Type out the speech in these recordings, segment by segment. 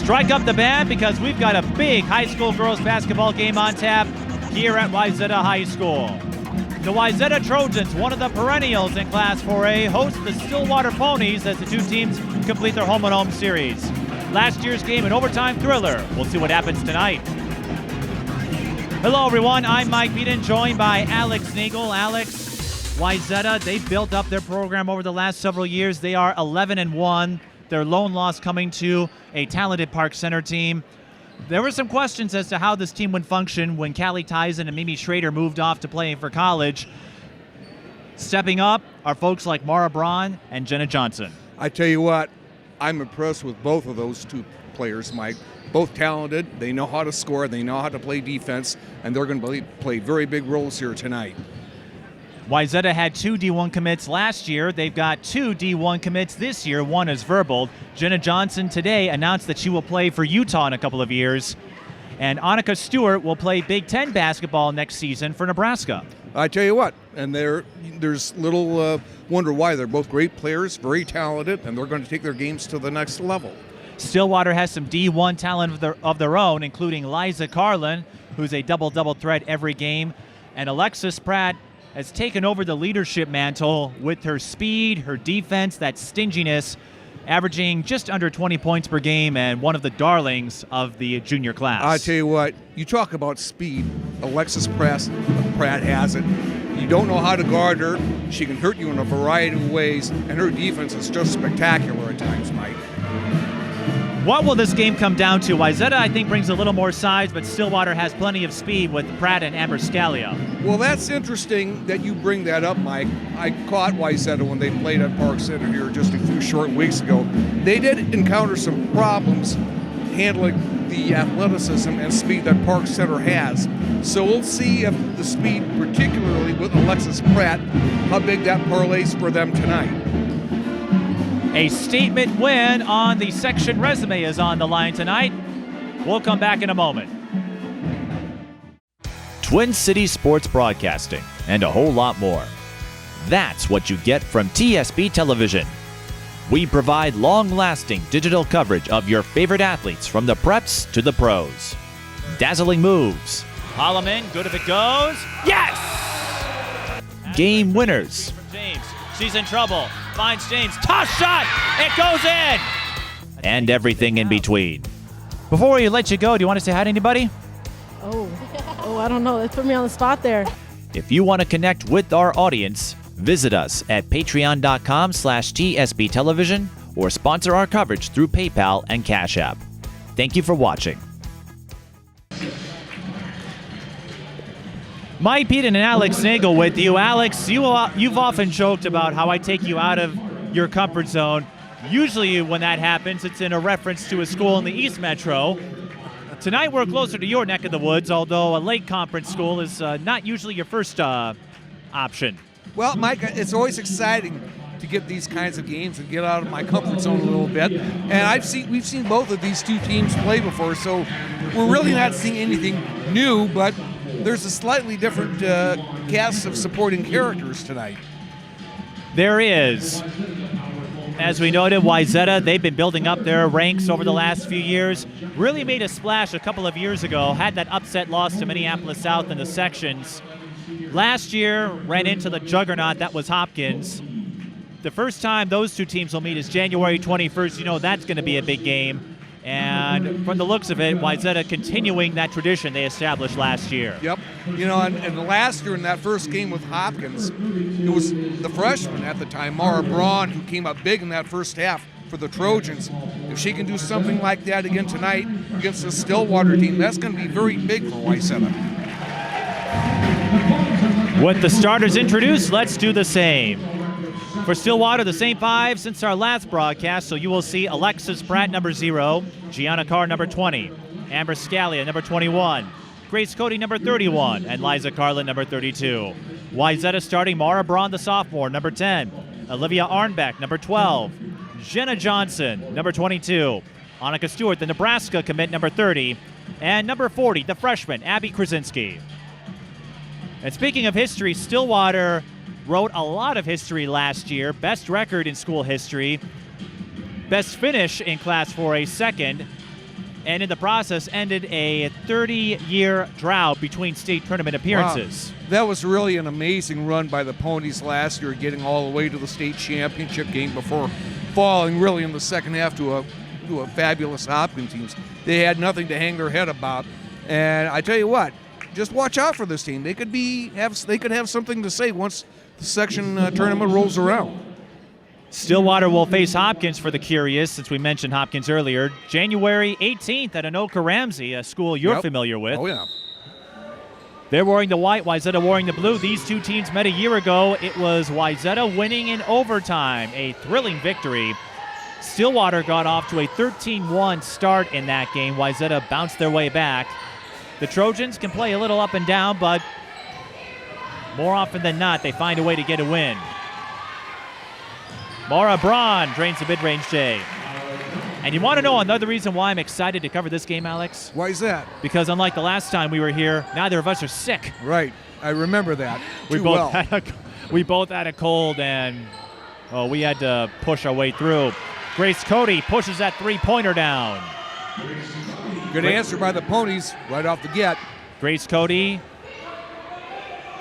Strike up the band because we've got a big high school girls basketball game on tap here at Wayzata High School. The Wayzata Trojans, one of the perennials in Class 4A, host the Stillwater Ponies as the two teams complete their home-and-home series. Last year's game, an overtime thriller. We'll see what happens tonight. Hello, everyone. I'm Mike Peden, joined by Alex Nagel. Alex, Wayzata, they've built up their program over the last several years. They are 11-1. Their lone loss coming to a talented Park Center team. There were some questions as to how this team would function when Callie Tyson and Mimi Schrader moved off to playing for college. Stepping up are folks like Mara Braun and Jenna Johnson. I tell you what, I'm impressed with both of those two players, Mike. Both talented, they know how to score, they know how to play defense, and they're going to play very big roles here tonight. Wayzata had 2 D1 commits last year. They've got 2 D1 commits this year. One is verbal. Jenna Johnson today announced that she will play for Utah in a couple of years. And Annika Stewart will play Big Ten basketball next season for Nebraska. I tell you what, and there's little wonder why. They're both great players, very talented, and they're going to take their games to the next level. Stillwater has some D1 talent of their own, including Liza Karlen, who's a double-double threat every game. And Alexis Pratt has taken over the leadership mantle with her speed, her defense, that stinginess, averaging just under 20 points per game and one of the darlings of the junior class. I tell you what, you talk about speed. Alexis Pratt has it. You don't know how to guard her. She can hurt you in a variety of ways, and her defense is just spectacular at times, Mike. What will this game come down to? Wayzata, I think, brings a little more size, but Stillwater has plenty of speed with Pratt and Amber Scalia. Well, that's interesting that you bring that up, Mike. I caught Wayzata when they played at Park Center here just a few short weeks ago. They did encounter some problems handling the athleticism and speed that Park Center has. So we'll see if the speed, particularly with Alexis Pratt, how big that parlays for them tonight. A statement win on the section resume is on the line tonight. We'll come back in a moment. Twin Cities Sports Broadcasting and a whole lot more. That's what you get from TSB Television. We provide long-lasting digital coverage of your favorite athletes from the preps to the pros. Dazzling moves. Holloman, good if it goes. Yes! Game winners. James, she's in trouble. Finds James, toss shot, it goes in! And everything in between. Before we let you go, do you want to say hi to anybody? Oh, I don't know. That put me on the spot there. If you want to connect with our audience, visit us at patreon.com/TSB Television or sponsor our coverage through PayPal and Cash App. Thank you for watching. Mike Peden and Alex Nagel with you. Alex, you've often joked about how I take you out of your comfort zone. Usually when that happens, it's in a reference to a school in the East Metro. Tonight we're closer to your neck of the woods, although a Lake Conference school is not usually your first option. Well, Mike, it's always exciting to get these kinds of games and get out of my comfort zone a little bit. And we've seen both of these two teams play before, so we're really not seeing anything new, but there's a slightly different cast of supporting characters tonight. There is. As we noted, Wayzata, they've been building up their ranks over the last few years. Really made a splash a couple of years ago. Had that upset loss to Minneapolis South in the sections. Last year, ran into the juggernaut that was Hopkins. The first time those two teams will meet is January 21st. You know that's going to be a big game. And from the looks of it, Wayzata continuing that tradition they established last year. Yep. You know, and last year in that first game with Hopkins, it was the freshman at the time, Mara Braun, who came up big in that first half for the Trojans. If she can do something like that again tonight against the Stillwater team, that's going to be very big for Wayzata. With the starters introduced, let's do the same. For Stillwater, the same 5 since our last broadcast, so you will see Alexis Pratt, number 0, Gianna Carr, number 20, Amber Scalia, number 21, Grace Cody, number 31, and Liza Karlen, number 32. Wayzata starting Mara Braun, the sophomore, number 10, Olivia Arnbeck, number 12, Jenna Johnson, number 22, Annika Stewart, the Nebraska commit, number 30, and number 40, the freshman, Abby Krasinski. And speaking of history, Stillwater wrote a lot of history last year. Best record in school history. Best finish in Class 4A, second. and in the process ended a 30-year drought between state tournament appearances. Wow. That was really an amazing run by the Ponies last year, getting all the way to the state championship game before falling really in the second half to a fabulous Hopkins team. They had nothing to hang their head about. And I tell you what, just watch out for this team. They could have something to say once the section tournament rolls around. Stillwater will face Hopkins for the curious, since we mentioned Hopkins earlier. January 18th at Anoka Ramsey, a school you're familiar with. Oh, yeah. They're wearing the white, Wayzata wearing the blue. These two teams met a year ago. It was Wayzata winning in overtime, a thrilling victory. Stillwater got off to a 13-1 start in that game. Wayzata bounced their way back. The Trojans can play a little up and down, but more often than not, they find a way to get a win. Mara Braun drains the mid-range J. And you want to know another reason why I'm excited to cover this game, Alex? Why is that? Because unlike the last time we were here, neither of us are sick. Right. I remember that. We both had a cold, and we had to push our way through. Grace Cody pushes that three-pointer down. Good answer by the Ponies right off the get. Grace Cody,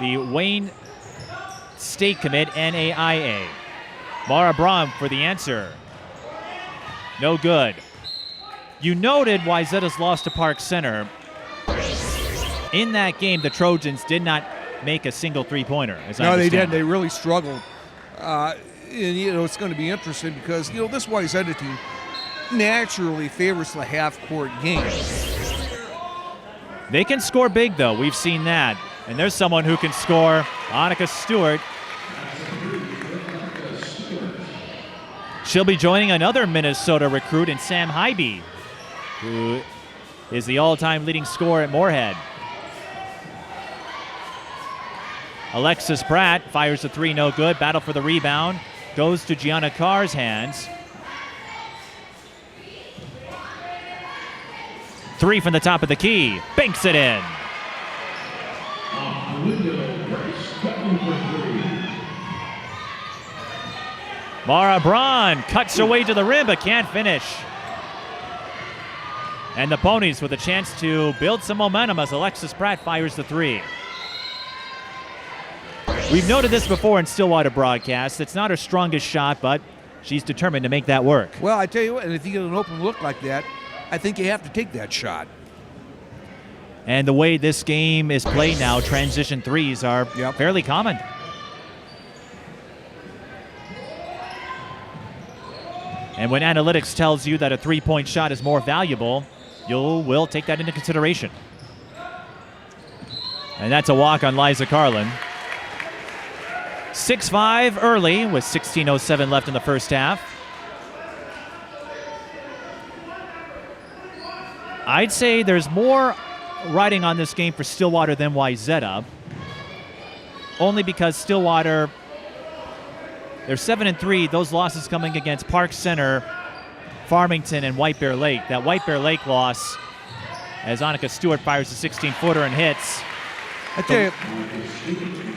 the Wayne State commit, NAIA. Mara Braun for the answer. No good. You noted Wayzata's loss to Park Center. In that game, the Trojans did not make a single three-pointer. No, they didn't. They really struggled. And, it's going to be interesting because, this Wayzata team naturally favors the half-court game. They can score big, though. We've seen that. And there's someone who can score. Annika Stewart. She'll be joining another Minnesota recruit in Sam Hybe, who is the all-time leading scorer at Moorhead. Alexis Pratt fires the three, no good. Battle for the rebound. Goes to Gianna Carr's hands. Three from the top of the key. Banks it in. Mara Braun cuts her way to the rim but can't finish. And the Ponies with a chance to build some momentum as Alexis Pratt fires the three. We've noted this before in Stillwater broadcasts. It's not her strongest shot, but she's determined to make that work. Well, I tell you what, and if you get an open look like that, I think you have to take that shot. And the way this game is played now, transition threes are fairly common. And when analytics tells you that a three-point shot is more valuable, you will take that into consideration. And that's a walk on Liza Karlen. 6-5 early with 16:07 left in the first half. I'd say there's more riding on this game for Stillwater than Wayzata, only because Stillwater, they're 7-3. Those losses coming against Park Center, Farmington, and White Bear Lake. That White Bear Lake loss, as Annika Stewart fires a 16-footer and hits. I tell you,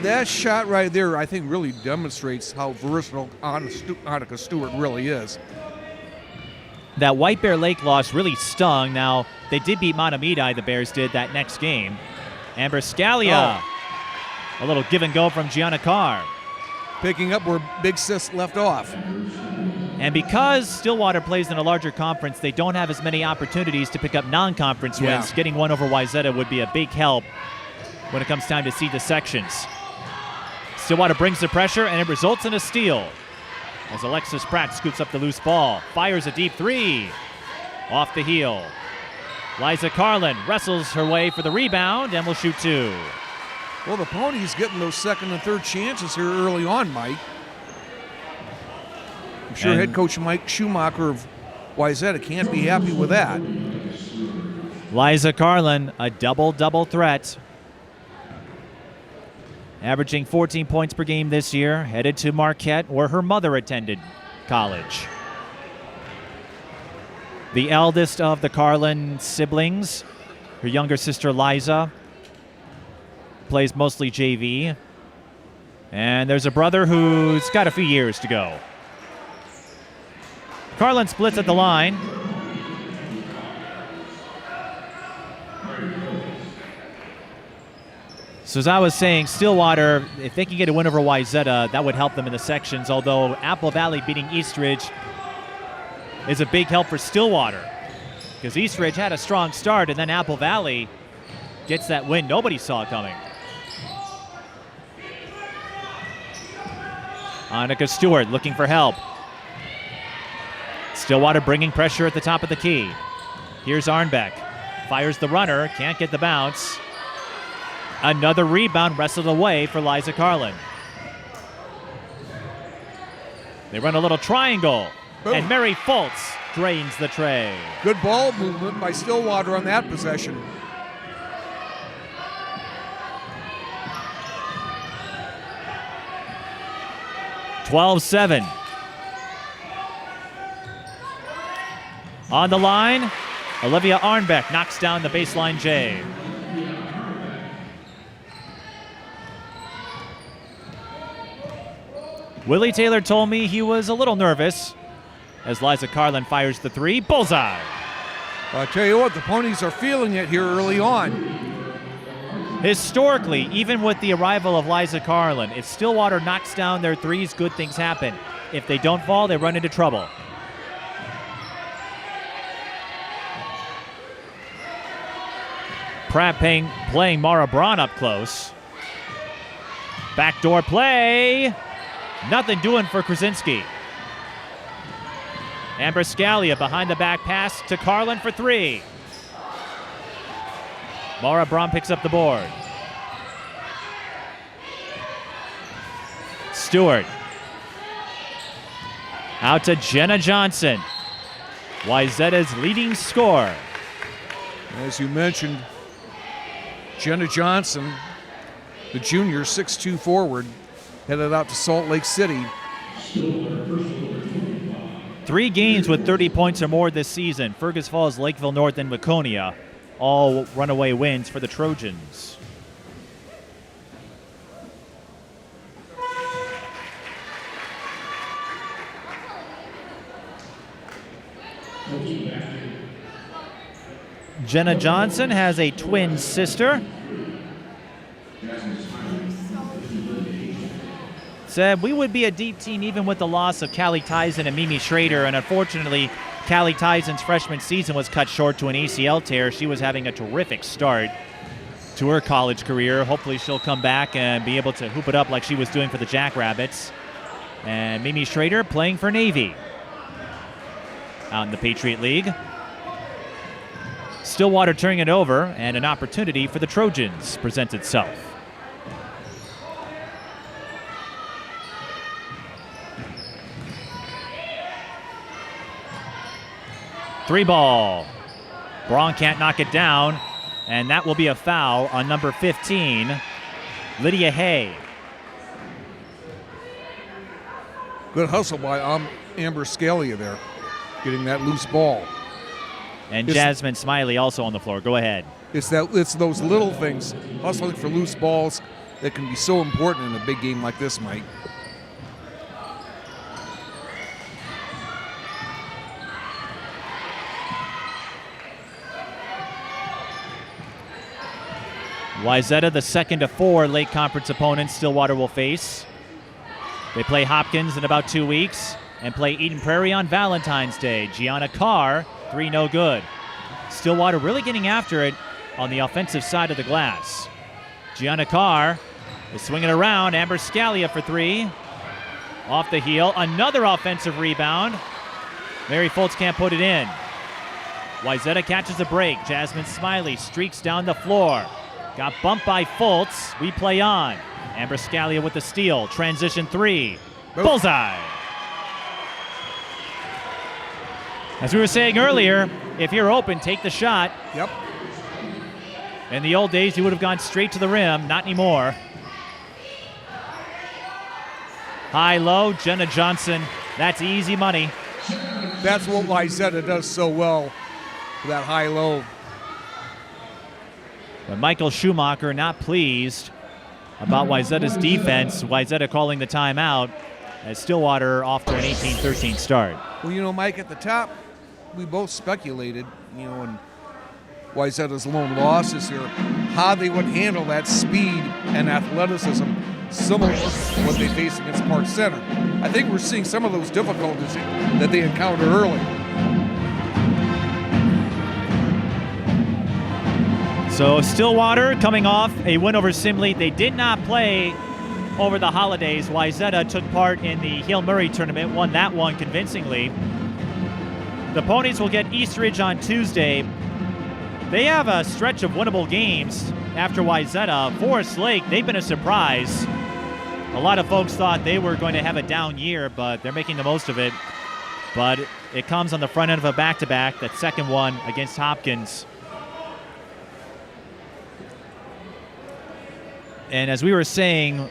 that shot right there, I think, really demonstrates how versatile Annika Stewart really is. That White Bear Lake loss really stung. Now, they did beat Matamidi, the Bears did, that next game. Amber Scalia, a little give and go from Gianna Carr. Picking up where Big Sis left off. And because Stillwater plays in a larger conference, they don't have as many opportunities to pick up non-conference wins. Getting one over Wayzata would be a big help when it comes time to seed the sections. Stillwater brings the pressure, and it results in a steal as Alexis Pratt scoops up the loose ball, fires a deep three off the heel. Liza Karlen wrestles her way for the rebound and will shoot two. Well, the Ponies getting those second and third chances here early on, Mike. I'm sure head coach Mike Schumacher of Wayzata can't be happy with that. Liza Karlen, a double-double threat. Averaging 14 points per game this year, headed to Marquette, where her mother attended college. The eldest of the Karlen siblings, her younger sister Liza, plays mostly JV. And there's a brother who's got a few years to go. Karlen splits at the line. So as I was saying, Stillwater, if they can get a win over Wayzata, that would help them in the sections, although Apple Valley beating Eastridge is a big help for Stillwater, because Eastridge had a strong start, and then Apple Valley gets that win nobody saw coming. Annika Stewart looking for help. Stillwater bringing pressure at the top of the key. Here's Arnbeck. Fires the runner, can't get the bounce. Another rebound wrestled away for Liza Karlen. They run a little triangle, and Mary Fultz drains the tray. Good ball movement by Stillwater on that possession. (12-7). On the line, Olivia Arnbeck knocks down the baseline J. Willie Taylor told me he was a little nervous as Liza Karlen fires the three. Bullseye. I'll tell you what, the ponies are feeling it here early on. Historically, even with the arrival of Liza Karlen, if Stillwater knocks down their threes, good things happen. If they don't fall, they run into trouble. Pratt playing Mara Braun up close. Backdoor play. Nothing doing for Krasinski. Amber Scalia behind the back pass to Karlen for three. Mara Braun picks up the board. Stewart. Out to Jenna Johnson. Wayzata's leading scorer. As you mentioned, Jenna Johnson, the junior 6'2" forward, headed out to Salt Lake City. 3 games with 30 points or more this season. Fergus Falls, Lakeville North, and Waconia, all runaway wins for the Trojans. Jenna Johnson has a twin sister. Said we would be a deep team even with the loss of Callie Tyson and Mimi Schrader, and unfortunately Callie Tyson's freshman season was cut short to an ACL tear. She was having a terrific start to her college career. Hopefully she'll come back and be able to hoop it up like she was doing for the Jackrabbits. And Mimi Schrader playing for Navy out in the Patriot League. Stillwater turning it over, and an opportunity for the Trojans presents itself. Three ball. Braun can't knock it down, and that will be a foul on number 15, Lydia Hay. Good hustle by Amber Scalia there, getting that loose ball. And Jasmine Smiley also on the floor. Go ahead. It's those little things, hustling for loose balls, that can be so important in a big game like this, Mike. Wayzata, the second of 4 late conference opponents Stillwater will face. They play Hopkins in about 2 weeks and play Eden Prairie on Valentine's Day. Gianna Carr, 3 no good. Stillwater really getting after it on the offensive side of the glass. Gianna Carr is swinging around. Amber Scalia for 3. Off the heel, another offensive rebound. Mary Fultz can't put it in. Wayzata catches a break. Jasmine Smiley streaks down the floor. Got bumped by Fultz. We play on. Amber Scalia with the steal. Transition 3. Bullseye. As we were saying earlier, if you're open, take the shot. Yep. In the old days, you would have gone straight to the rim. Not anymore. High-low, Jenna Johnson. That's easy money. That's what Wayzata does so well, that high-low. But Michael Schumacher not pleased about Wayzata's defense. Wayzata calling the timeout as Stillwater off to an 18-13 start. Well, you know, Mike, at the top, we both speculated, and Wayzata's lone losses here. how they would handle that speed and athleticism similar to what they face against Park Center. I think we're seeing some of those difficulties that they encountered early. So Stillwater coming off a win over Simley. They did not play over the holidays. Wayzata took part in the Hail Murray tournament, won that one convincingly. The Ponies will get Eastridge on Tuesday. They have a stretch of winnable games after Wayzata. Forest Lake, they've been a surprise. A lot of folks thought they were going to have a down year, but they're making the most of it. But it comes on the front end of a back-to-back, that second one against Hopkins. And as we were saying,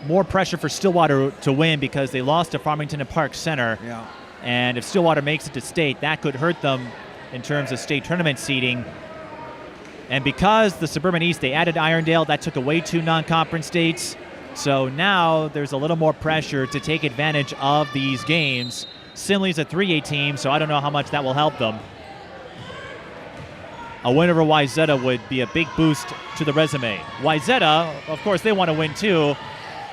more pressure for Stillwater to win because they lost to Farmington and Park Center. Yeah. And if Stillwater makes it to state, that could hurt them in terms of state tournament seeding. And because the Suburban East, they added Irondale, that took away 2 non-conference states. So now there's a little more pressure to take advantage of these games. Simley's a 3A team, so I don't know how much that will help them. A win over Wayzata would be a big boost to the resume. Wayzata, of course, they want to win too,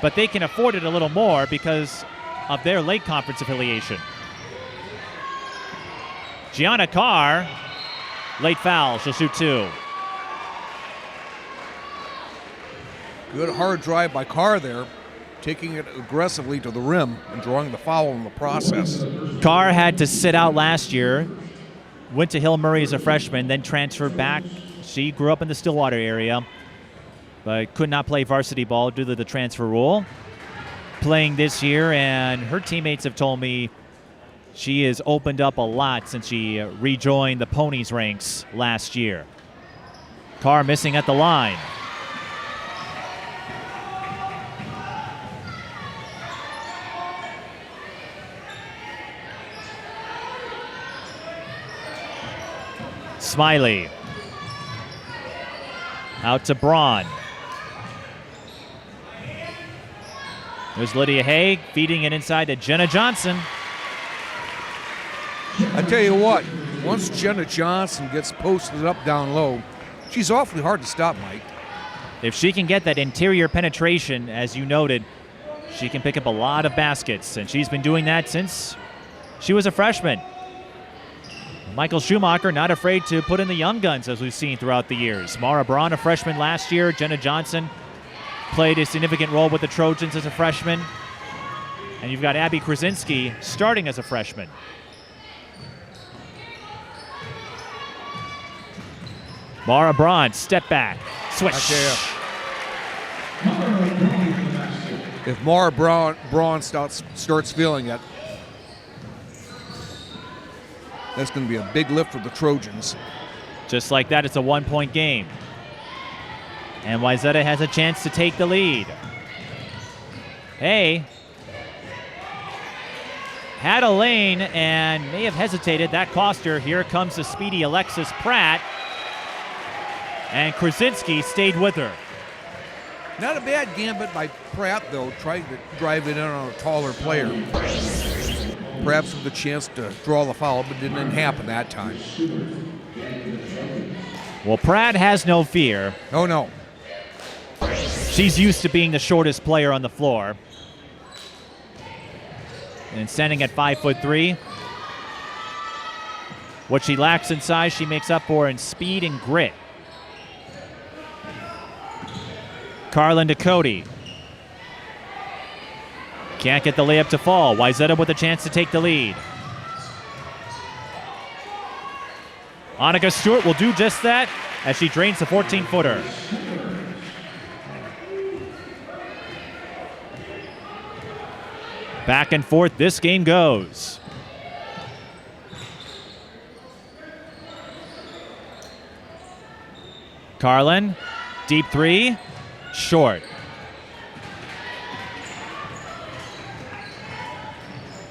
but they can afford it a little more because of their late conference affiliation. Gianna Carr, late foul, she'll shoot 2. Good hard drive by Carr there, taking it aggressively to the rim and drawing the foul in the process. Carr had to sit out last year, went to Hail Murray as a freshman, then transferred back. She grew up in the Stillwater area, but could not play varsity ball due to the transfer rule. Playing this year, and her teammates have told me she has opened up a lot since she rejoined the Ponies ranks last year. Carr missing at the line. Smiley. Out to Braun. There's Lydia Haig feeding it inside to Jenna Johnson. I tell you what, once Jenna Johnson gets posted up down low, she's awfully hard to stop, Mike. If she can get that interior penetration, as you noted, she can pick up a lot of baskets, and she's been doing that since she was a freshman. Michael Schumacher not afraid to put in the young guns, as we've seen throughout the years. Mara Braun, a freshman last year. Jenna Johnson played a significant role with the Trojans as a freshman. And you've got Abby Krasinski starting as a freshman. Mara Braun, step back, switch. If Mara Braun starts feeling it, that's going to be a big lift for the Trojans. Just like that, it's a 1-point game. And Wayzata has a chance to take the lead. Hey. Had a lane and may have hesitated. That cost her. Here comes the speedy Alexis Pratt. And Krasinski stayed with her. Not a bad gambit by Pratt, though, trying to drive it in on a taller player. Perhaps with a chance to draw the foul, but it didn't happen that time. Well, Pratt has no fear. Oh, no. She's used to being the shortest player on the floor. And standing at 5'3". What she lacks in size, she makes up for in speed and grit. Karlen to Cody. Can't get the layup to fall. Wayzata with a chance to take the lead. Annika Stewart will do just that as she drains the 14-footer. Back and forth this game goes. Karlen, deep three, short.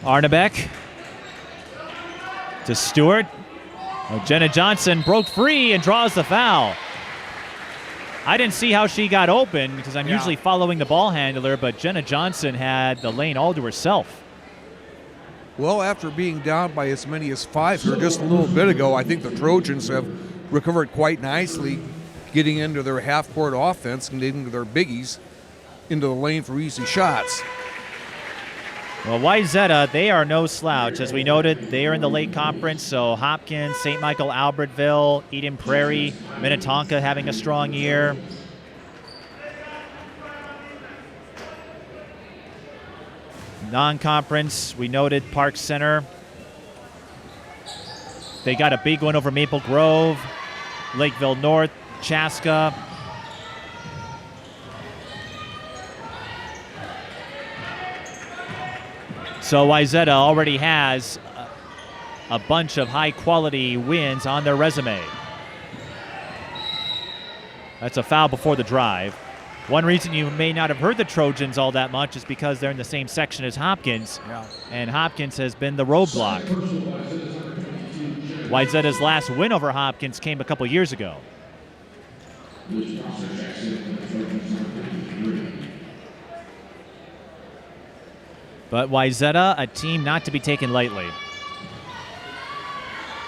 Arnebeck to Stewart. Oh, Jenna Johnson broke free and draws the foul. I didn't see how she got open because I'm usually following the ball handler, but Jenna Johnson had the lane all to herself. Well, after being down by as many as 5 here just a little bit ago, I think the Trojans have recovered quite nicely, getting into their half-court offense and getting their biggies into the lane for easy shots. Well, Wayzata, they are no slouch. As we noted, they are in the late conference, so Hopkins, St. Michael, Albertville, Eden Prairie, Minnetonka having a strong year. Non-conference, we noted Park Center. They got a big one over Maple Grove, Lakeville North, Chaska. So Wayzata already has a bunch of high-quality wins on their resume. That's a foul before the drive. One reason you may not have heard the Trojans all that much is because they're in the same section as Hopkins, and Hopkins has been the roadblock. Wayzata's last win over Hopkins came a couple years ago. But Wayzata, a team not to be taken lightly.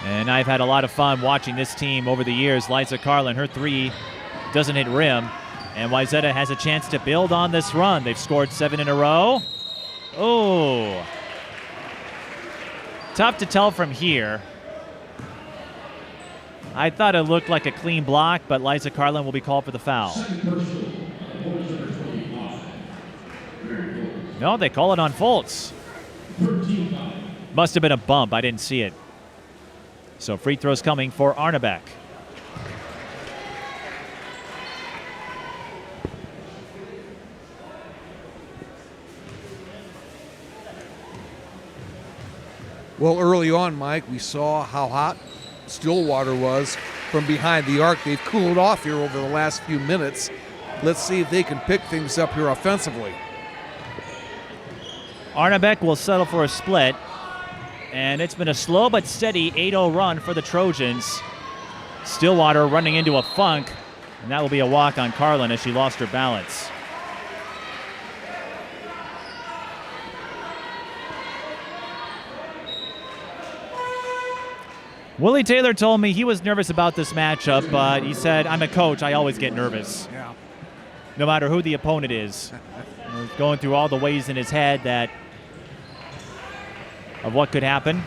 And I've had a lot of fun watching this team over the years. Liza Karlen, her three doesn't hit rim. And Wayzata has a chance to build on this run. They've scored 7 in a row. Oh. Tough to tell from here. I thought it looked like a clean block, but Liza Karlen will be called for the foul. No, they call it on Fultz. Must have been a bump. I didn't see it. So free throws coming for Arnebeck. Well, early on, Mike, we saw how hot Stillwater was from behind the arc. They've cooled off here over the last few minutes. Let's see if they can pick things up here offensively. Arnebeck will settle for a split, and it's been a slow but steady 8-0 run for the Trojans. Stillwater running into a funk, and that will be a walk on Karlen as she lost her balance. Willie Taylor told me he was nervous about this matchup, but he said, I'm a coach, I always get nervous. Yeah. No matter who the opponent is. He's going through all the ways in his head that of what could happen.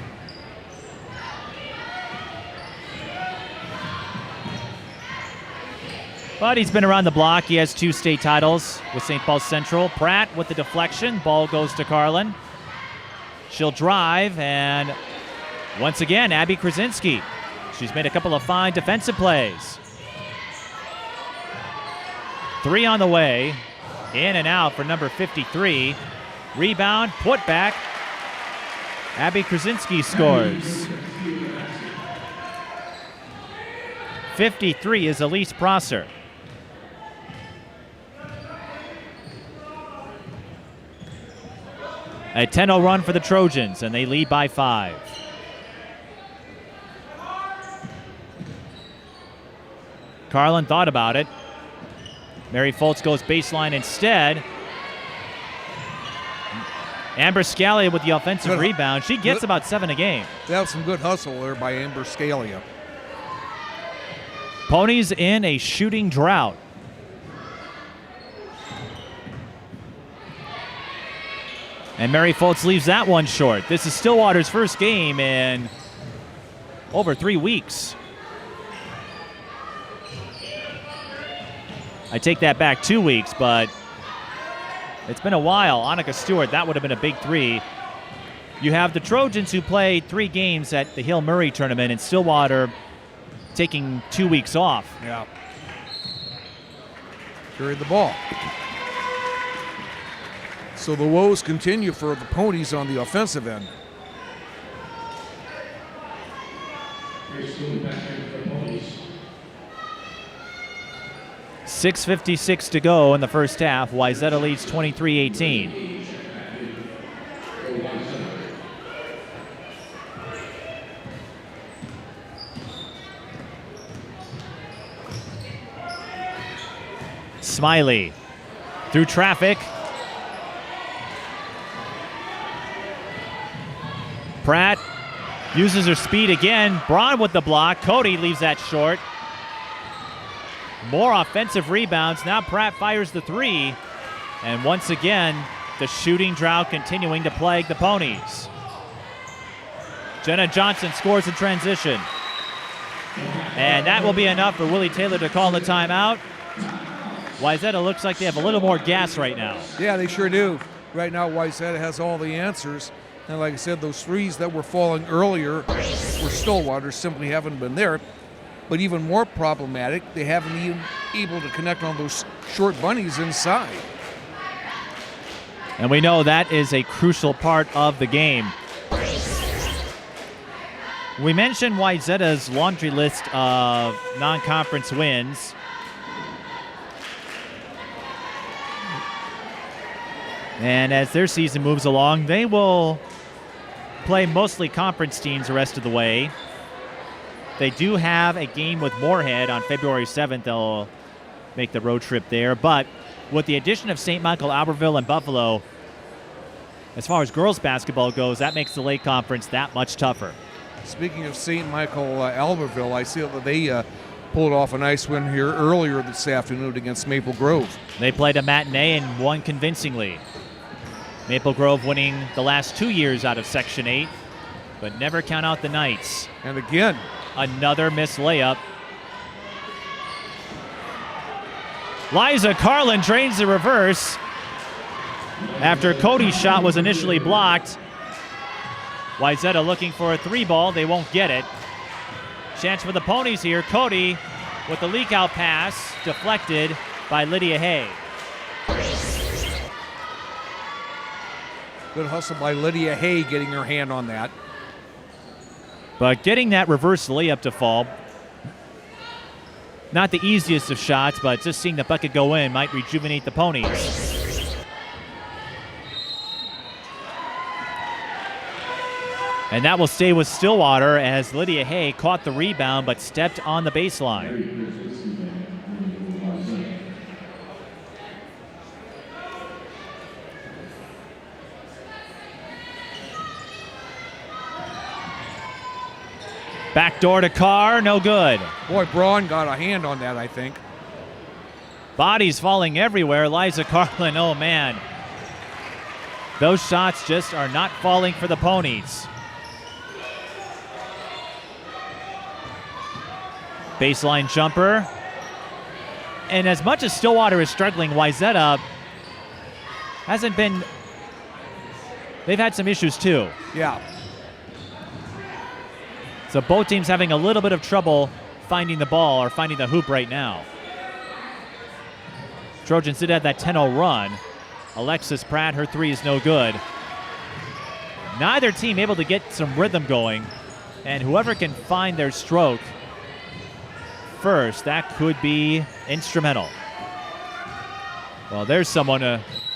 But he's been around the block. He has 2 state titles with St. Paul Central. Pratt with the deflection. Ball goes to Karlen. She'll drive, and once again, Abby Krasinski. She's made a couple of fine defensive plays. 3 on the way. In and out for number 53. Rebound, put back. Abby Krasinski scores. 53 is Elise Prosser. A 10-0 run for the Trojans, and they lead by 5. Karlen thought about it. Mary Fultz goes baseline instead. Amber Scalia with the offensive rebound. She gets about 7 a game. That was some good hustle there by Amber Scalia. Ponies in a shooting drought. And Mary Fultz leaves that one short. This is Stillwater's first game in over 3 weeks. I take that back 2 weeks, but it's been a while. Annika Stewart, that would have been a big 3. You have the Trojans who played 3 games at the Hill Murray tournament, and Stillwater taking 2 weeks off. Yeah. Carried the ball. So the woes continue for the Ponies on the offensive end. 6:56 to go in the first half. Wayzata leads 23-18. Smiley through traffic. Pratt uses her speed again. Braun with the block. Cody leaves that short. More offensive rebounds. Now Pratt fires the three. And once again, the shooting drought continuing to plague the Ponies. Jenna Johnson scores in transition. And that will be enough for Willie Taylor to call the timeout. Wayzata looks like they have a little more gas right now. Yeah, they sure do. Right now, Wayzata has all the answers. And like I said, those threes that were falling earlier for Stillwater simply haven't been there. But even more problematic, they haven't even able to connect on those short bunnies inside. And we know that is a crucial part of the game. We mentioned Wayzata's laundry list of non-conference wins. And as their season moves along, they will play mostly conference teams the rest of the way. They do have a game with Moorhead on February 7th. They'll make the road trip there. But with the addition of St. Michael, Albertville, and Buffalo, as far as girls basketball goes, that makes the Lake Conference that much tougher. Speaking of St. Michael, Albertville, I see that they pulled off a nice win here earlier this afternoon against Maple Grove. They played a matinee and won convincingly. Maple Grove winning the last 2 years out of Section 8, but never count out the Knights. And again, another missed layup. Liza Karlen drains the reverse after Cody's shot was initially blocked. Wayzata looking for a three ball. They won't get it. Chance for the Ponies here. Cody with the leak out pass deflected by Lydia Hay. Good hustle by Lydia Hay getting her hand on that. But getting that reverse layup to fall, not the easiest of shots, but just seeing the bucket go in might rejuvenate the Ponies. And that will stay with Stillwater as Lydia Hay caught the rebound but stepped on the baseline. Backdoor to Carr, no good. Boy, Braun got a hand on that, I think. Bodies falling everywhere. Liza Karlen, oh man. Those shots just are not falling for the Ponies. Baseline jumper. And as much as Stillwater is struggling, Wayzata hasn't been, they've had some issues too. Yeah. So both teams having a little bit of trouble finding the ball or finding the hoop right now. Trojans did have that 10-0 run. Alexis Pratt, her three is no good. Neither team able to get some rhythm going, and whoever can find their stroke first, that could be instrumental. Well, there's someone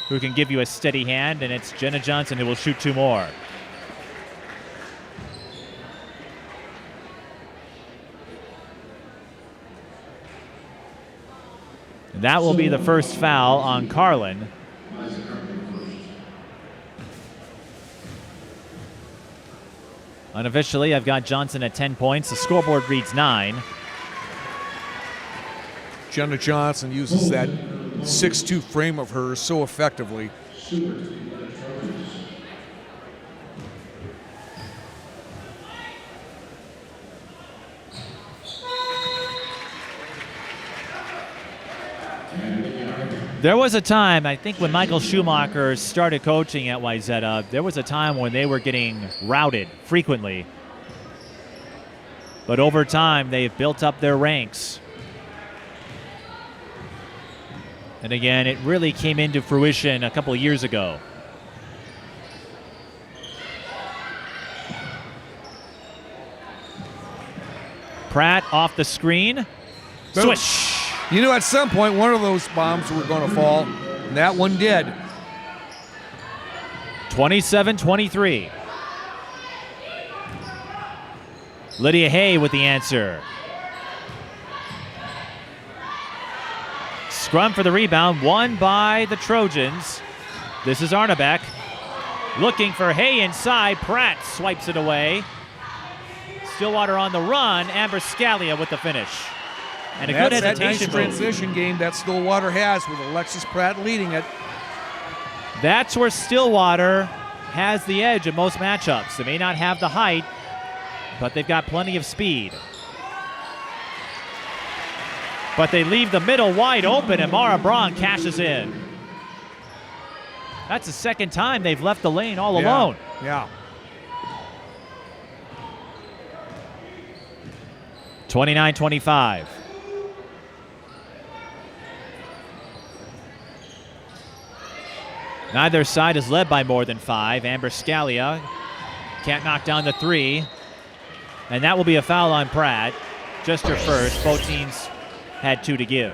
who can give you a steady hand, and it's Jenna Johnson who will shoot two more. And that will be the first foul on Karlen. Unofficially, I've got Johnson at 10 points. The scoreboard reads 9. Jenna Johnson uses that 6'2" frame of hers so effectively. There was a time, I think when Michael Schumacher started coaching at Wayzata, there was a time when they were getting routed frequently. But over time, they've built up their ranks. And again, it really came into fruition a couple of years ago. Pratt off the screen. Swish! You knew at some point one of those bombs were going to fall, and that one did. 27-23. Lydia Hay with the answer. Scrum for the rebound, won by the Trojans. This is Arnebeck. Looking for Hay inside. Pratt swipes it away. Stillwater on the run. Amber Scalia with the finish. And a good That's that hesitation nice transition game that Stillwater has with Alexis Pratt leading it. That's where Stillwater has the edge in most matchups. They may not have the height, but they've got plenty of speed. But they leave the middle wide open, and Mara Braun cashes in. That's the second time they've left the lane all alone. Yeah. 29-25. Neither side is led by more than 5. Amber Scalia can't knock down the 3. And that will be a foul on Pratt. Just her first. Both teams had 2 to give.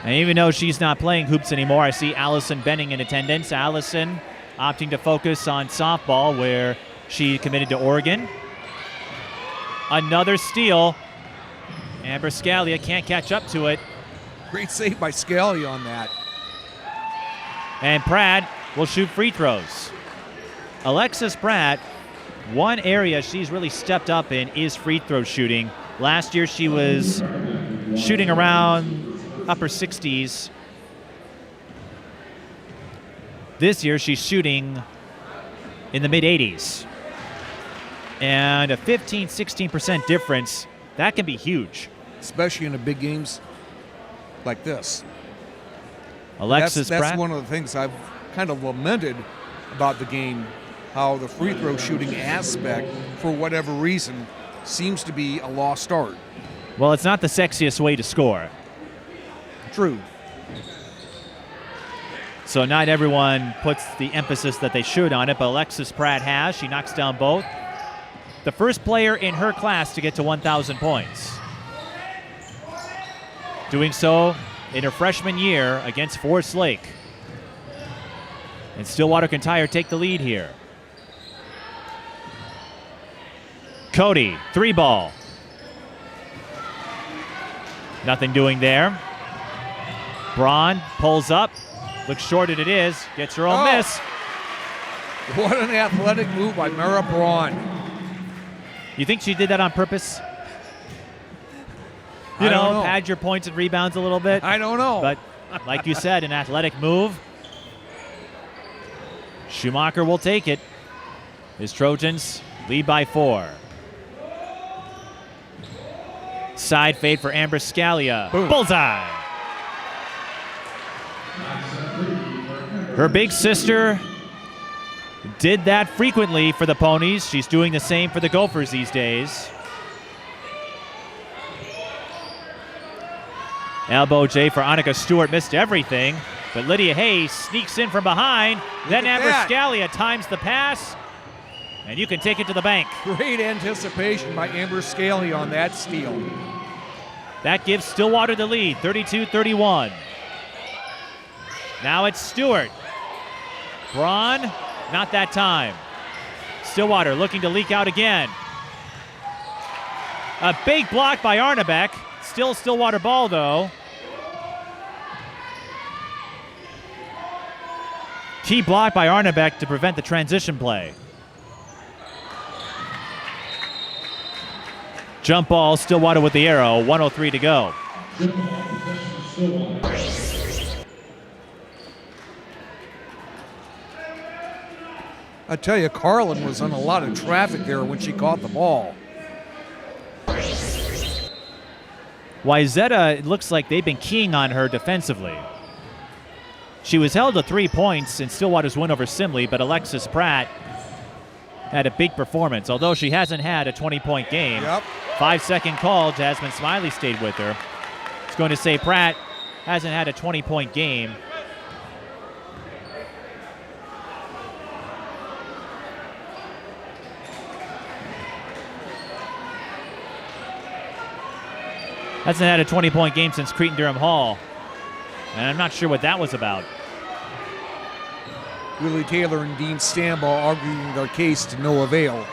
And even though she's not playing hoops anymore, I see Allison Benning in attendance. Allison opting to focus on softball, where she committed to Oregon. Another steal. Amber Scalia can't catch up to it. Great save by Scalia on that. And Pratt will shoot free throws. Alexis Pratt, one area she's really stepped up in is free throw shooting. Last year she was shooting around upper 60s. This year she's shooting in the mid 80s. And a 15-16% difference, that can be huge. Especially in the big games like this. Alexis Pratt. That's one of the things I've kind of lamented about the game, how the free throw shooting aspect, for whatever reason, seems to be a lost art. Well, it's not the sexiest way to score. True. So not everyone puts the emphasis that they should on it, but Alexis Pratt has. She knocks down both. The first player in her class to get to 1,000 points. Doing so in her freshman year against Forest Lake. And Stillwater can tie or take the lead here. Cody, 3-ball. Nothing doing there. Braun pulls up, looks short and it is, gets her own miss. What an athletic move by Mara Braun. You think she did that on purpose? I don't know. Pad your points and rebounds a little bit? I don't know. But like you said, an athletic move. Schumacher will take it. His Trojans lead by 4. Side fade for Amber Scalia. Boom. Bullseye. Her big sister did that frequently for the Ponies. She's doing the same for the Gophers these days. Elbow J for Annika Stewart, missed everything, but Lydia Hayes sneaks in from behind. Then Amber Scalia times the pass, and you can take it to the bank. Great anticipation by Amber Scalia on that steal. That gives Stillwater the lead, 32-31. Now it's Stewart. Braun, not that time. Stillwater looking to leak out again. A big block by Arnebeck. Still Stillwater ball, though. Key block by Arnebeck to prevent the transition play. Jump ball, Stillwater with the arrow, 1:03 to go. I tell you, Karlen was on a lot of traffic there when she caught the ball. Wayzata, it looks like they've been keying on her defensively. She was held to 3 points in Stillwater's win over Simley, but Alexis Pratt had a big performance, although she hasn't had a 20-point game. Yep. 5-second call, Jasmine Smiley stayed with her. It's going to say Pratt hasn't had a 20-point game. Hasn't had a 20-point game since Cretin-Durham Hall. And I'm not sure what that was about. Willie Taylor and Dean Stambaugh arguing their case to no avail.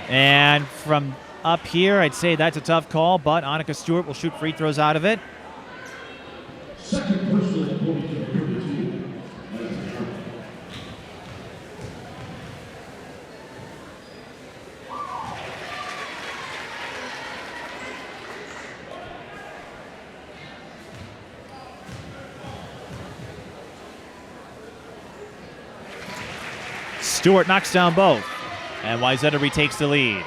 And from up here, I'd say that's a tough call, but Annika Stewart will shoot free throws out of it. Second personal point to number 2. Stewart knocks down both, and Wayzata retakes the lead.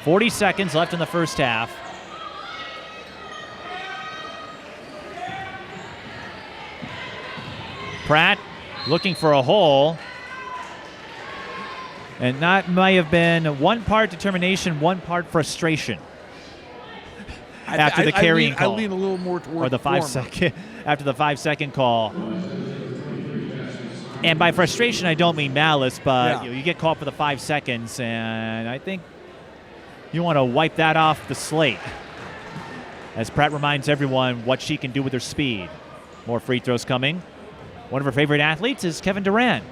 40 seconds left in the first half. Pratt looking for a hole. And that may have been one part determination, one part frustration. After the carrying call. I lean a little more toward or the 5 second after the 5 second call. And by frustration, I don't mean malice, but you get called for the 5 seconds, and I think you want to wipe that off the slate. As Pratt reminds everyone what she can do with her speed. More free throws coming. One of her favorite athletes is Kevin Durant.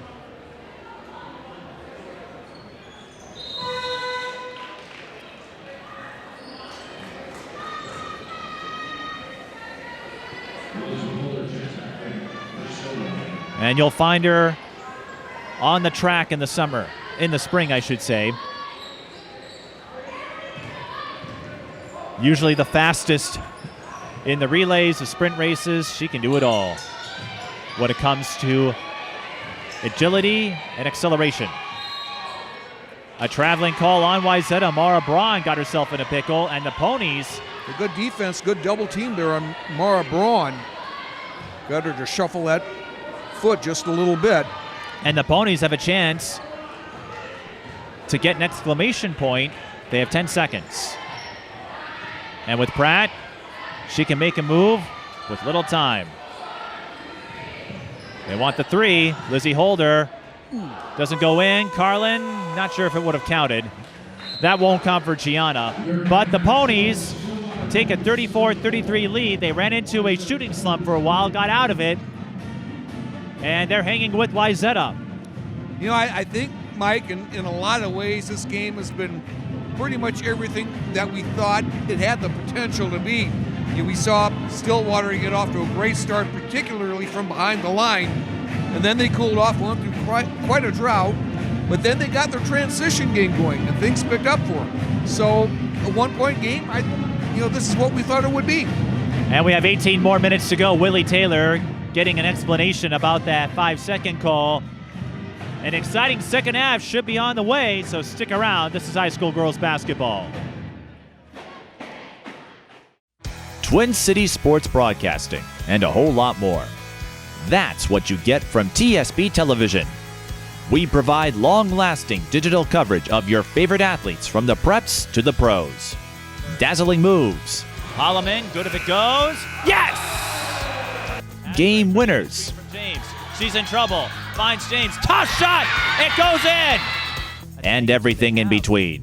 And you'll find her on the track in the spring, I should say. Usually the fastest in the relays, the sprint races. She can do it all when it comes to agility and acceleration. A traveling call on Wayzata. Mara Braun got herself in a pickle, and the Ponies. A good defense, good double team there on Mara Braun. Got her to shuffle that foot just a little bit. And the Ponies have a chance to get an exclamation point. They have 10 seconds. And with Pratt, she can make a move with little time. They want the three. Lizzie Holder doesn't go in. Karlen, not sure if it would have counted. That won't count for Gianna. But the Ponies take a 34-33 lead. They ran into a shooting slump for a while, got out of it, and they're hanging with Wayzata. You know, I think, Mike, in a lot of ways, this game has been pretty much everything that we thought it had the potential to be. You know, we saw Stillwater get off to a great start, particularly from behind the line, and then they cooled off, went through quite a drought, but then they got their transition game going, and things picked up for them. So, a one-point game, this is what we thought it would be. And we have 18 more minutes to go. Willie Taylor getting an explanation about that 5-second call. An exciting second half should be on the way, so stick around. This is high school girls basketball. Twin Cities Sports Broadcasting, and a whole lot more. That's what you get from TSB Television. We provide long-lasting digital coverage of your favorite athletes from the preps to the pros. Dazzling moves. Holloman, good if it goes. Yes! Game winners. James, she's in trouble. Finds James. Tough shot! It goes in! And everything in between.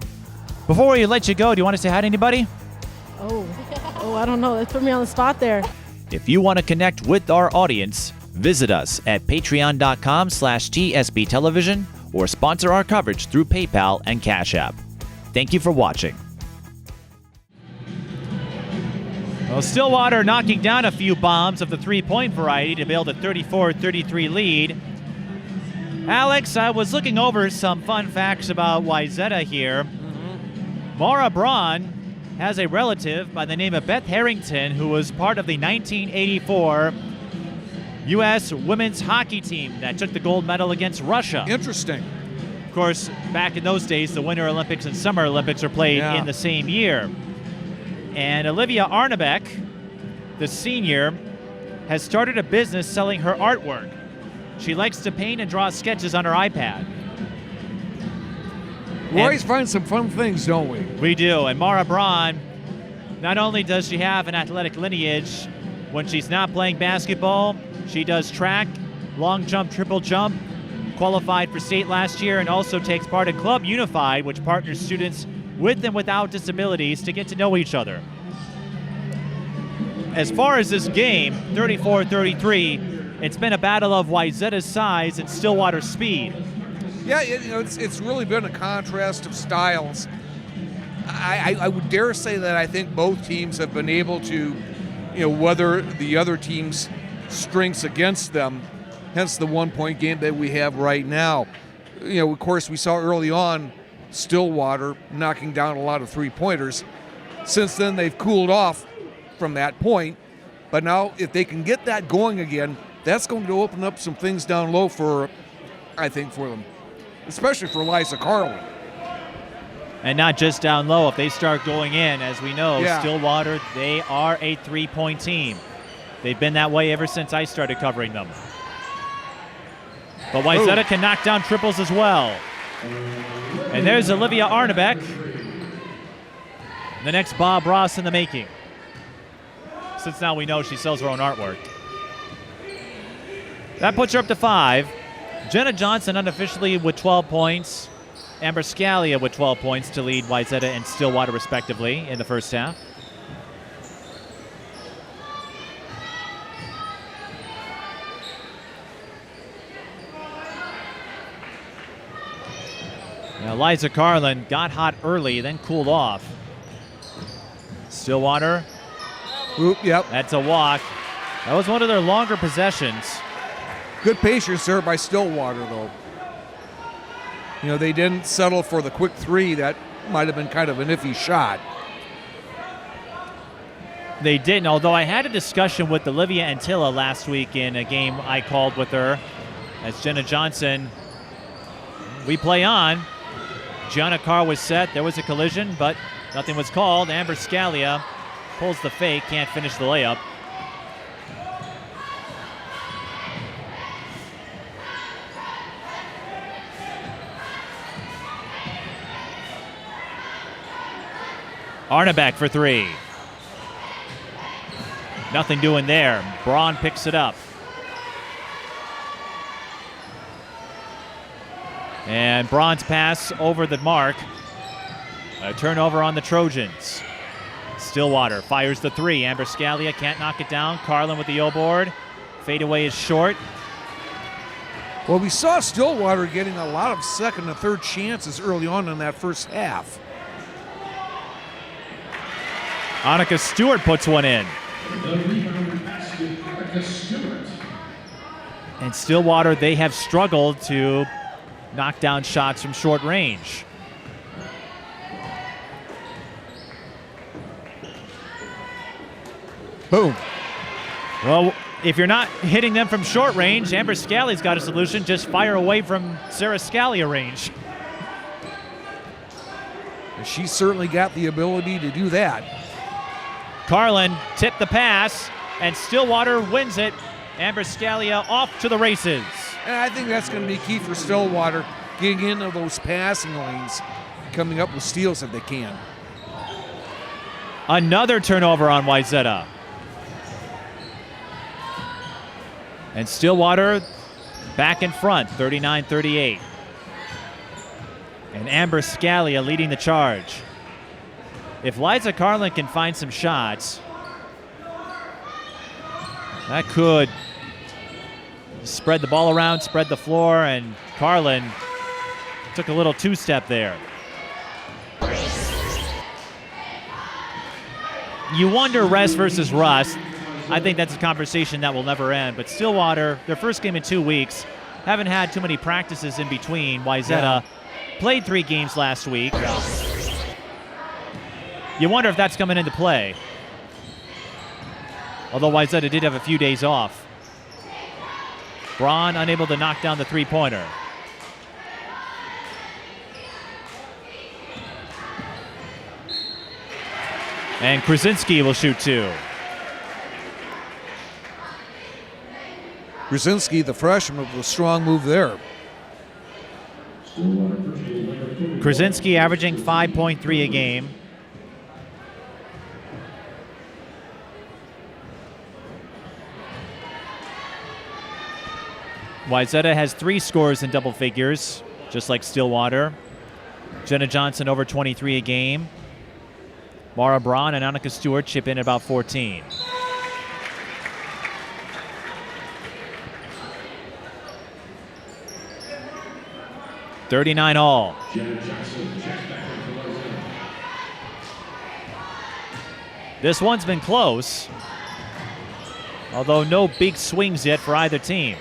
Before we let you go, do you want to say hi to anybody? Oh, I don't know. That put me on the spot there. If you want to connect with our audience, visit us at patreon.com/TSB Television or sponsor our coverage through PayPal and Cash App. Thank you for watching. Well, Stillwater knocking down a few bombs of the three-point variety to build a 34-33 lead. Alex, I was looking over some fun facts about Wayzata here. Mara Braun has a relative by the name of Beth Harrington who was part of the 1984 U.S. women's hockey team that took the gold medal against Russia. Interesting. Of course, back in those days, the Winter Olympics and Summer Olympics are played in the same year. And Olivia Arnebeck, the senior, has started a business selling her artwork. She likes to paint and draw sketches on her iPad. We always find some fun things, don't we? We do. And Mara Braun, not only does she have an athletic lineage, when she's not playing basketball, she does track, long jump, triple jump, qualified for state last year, and also takes part in Club Unified, which partners students with and without disabilities to get to know each other. As far as this game, 34-33, it's been a battle of Wayzata's size and Stillwater's speed. Yeah, it's really been a contrast of styles. I would dare say that I think both teams have been able to, weather the other team's strengths against them, hence the 1-point game that we have right now. Of course, we saw early on Stillwater knocking down a lot of three-pointers. Since then, they've cooled off from that point. But now, if they can get that going again, that's going to open up some things down low for them, especially for Liza Karlen. And not just down low. If they start going in, as we know, Yeah. Stillwater, they are a three-point team. They've been that way ever since I started covering them. But Wayzata can knock down triples as well. And there's Olivia Arnebeck. The next Bob Ross in the making. Since now we know she sells her own artwork. That puts her up to 5. Jenna Johnson unofficially with 12 points. Amber Scalia with 12 points to lead Wayzata and Stillwater respectively in the first half. Now Liza Karlen got hot early, then cooled off. Stillwater. Oop, yep. That's a walk. That was one of their longer possessions. Good patience there by Stillwater, though. They didn't settle for the quick three. That might have been kind of an iffy shot. They didn't, although I had a discussion with Olivia Antilla last week in a game I called with her. As Jenna Johnson, we play on. Gianna Carr was set. There was a collision, but nothing was called. Amber Scalia pulls the fake, can't finish the layup. Arnebeck for 3. Nothing doing there. Braun picks it up. And Braun's pass over the mark. A turnover on the Trojans. Stillwater fires the 3. Amber Scalia can't knock it down. Karlen with the O-board. Fadeaway is short. Well, we saw Stillwater getting a lot of second and third chances early on in that first half. Annika Stewart puts one in. The rebound basket, Annika Stewart. And Stillwater, they have struggled to knock down shots from short range. Boom. Well, if you're not hitting them from short range, Amber Scalia's got a solution. Just fire away from Sarah Scalia range. She's certainly got the ability to do that. Karlen tipped the pass, and Stillwater wins it. Amber Scalia off to the races. And I think that's going to be key for Stillwater, getting into those passing lanes, coming up with steals if they can. Another turnover on Wayzata. And Stillwater back in front, 39-38. And Amber Scalia leading the charge. If Liza Karlen can find some shots, that could spread the ball around, spread the floor, and Karlen took a little two-step there. You wonder rest versus rust. I think that's a conversation that will never end. But Stillwater, their first game in 2 weeks, haven't had too many practices in between. Wayzata played 3 games last week. You wonder if that's coming into play. Although Wayzata did have a few days off. Braun unable to knock down the three-pointer. And Krasinski will shoot 2. Krasinski, the freshman, with a strong move there. Krasinski averaging 5.3 a game. Wayzata has 3 scores in double figures, just like Stillwater. Jenna Johnson over 23 a game. Mara Braun and Annika Stewart chip in about 14. 39 all. Jenna Johnson checks back in for Liza. This one's been close, although no big swings yet for either team.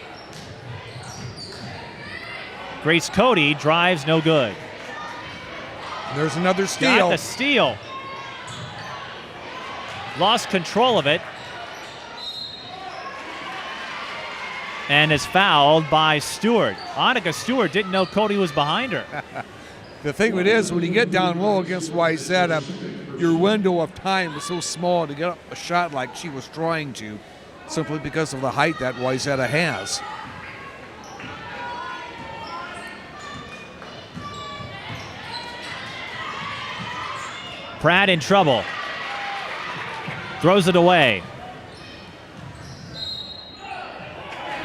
Grace Cody drives no good. There's another steal. Got the steal. Lost control of it. And is fouled by Stewart. Annika Stewart didn't know Cody was behind her. The thing of it is, when you get down low against Wayzata, your window of time is so small to get up a shot like she was trying to, simply because of the height that Wayzata has. Pratt in trouble. Throws it away.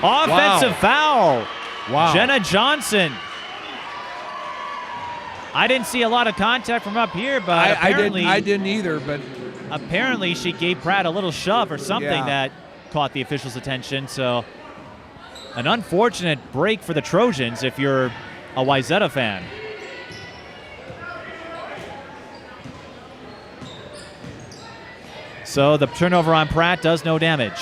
Offensive foul. Wow. Jenna Johnson. I didn't see a lot of contact from up here, but apparently I didn't either, but apparently she gave Pratt a little shove or something Yeah. that caught the officials' attention. So an unfortunate break for the Trojans if you're a Wayzata fan. So the turnover on Pratt does no damage.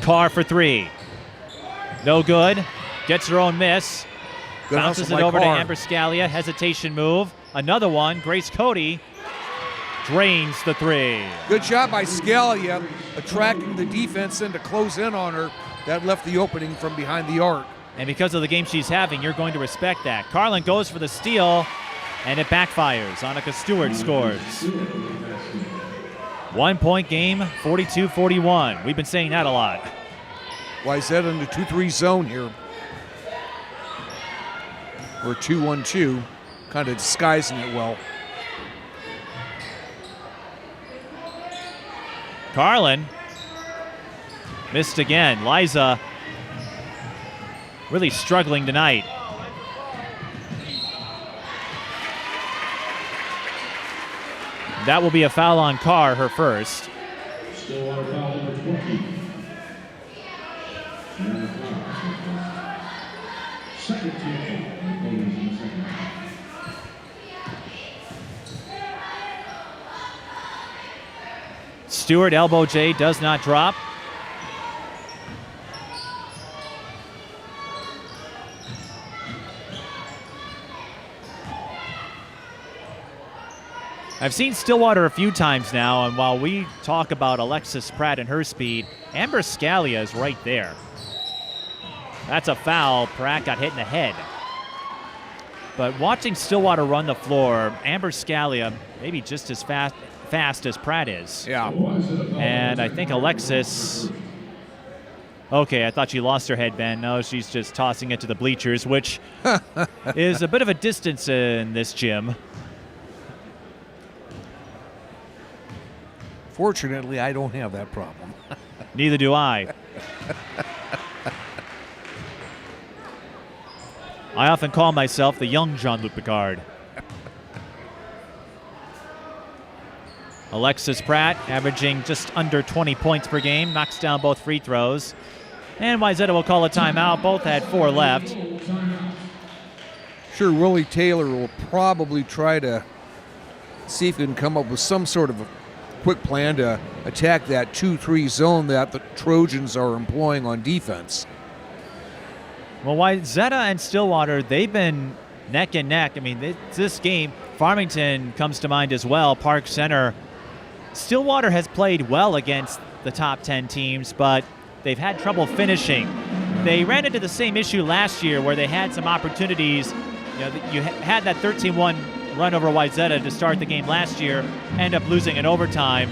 Carr for three. No good. Gets her own miss. Good Bounces hustle it by over Carr. to Amber Scalia. Hesitation move. Another one. Grace Cody drains the three. Good job by Scalia attracting the defense in to close in on her. That left the opening from behind the arc. And because of the game she's having, you're going to respect that. Karlen goes for the steal, and it backfires. Annika Stewart scores. 1 point game, 42-41. We've been saying that a lot. Wayzata in the 2-3 zone here. Or 2-1-2, kind of disguising it well. Karlen missed again. Liza really struggling tonight. That will be a foul on Carr, her first. Stillwater foul number 20. Second team foul. Ladies in the second. Stewart elbow J does not drop. I've seen Stillwater a few times now, and while we talk about Alexis Pratt and her speed, Amber Scalia is right there. That's a foul. Pratt got hit in the head. But watching Stillwater run the floor, Amber Scalia maybe just as fast as Pratt is. Yeah. And I think Alexis... Okay, I thought she lost her headband. No, she's just tossing it to the bleachers, which is a bit of a distance in this gym. Fortunately, I don't have that problem. Neither do I. I often call myself the young Jean-Luc Picard. Alexis Pratt averaging just under 20 points per game, knocks down both free throws. And Wayzata will call a timeout. Both had 4 left. Sure, Willie Taylor will probably try to see if he can come up with some sort of a quick plan to attack that 2-3 zone that the Trojans are employing on defense. Well, Wayzata and Stillwater, they've been neck and neck. I mean, this game, Farmington comes to mind as well, Park Center. Stillwater has played well against the top 10 teams, but they've had trouble finishing. They ran into the same issue last year where they had some opportunities. You had that 13-1 run over Wayzata to start the game last year, end up losing in overtime.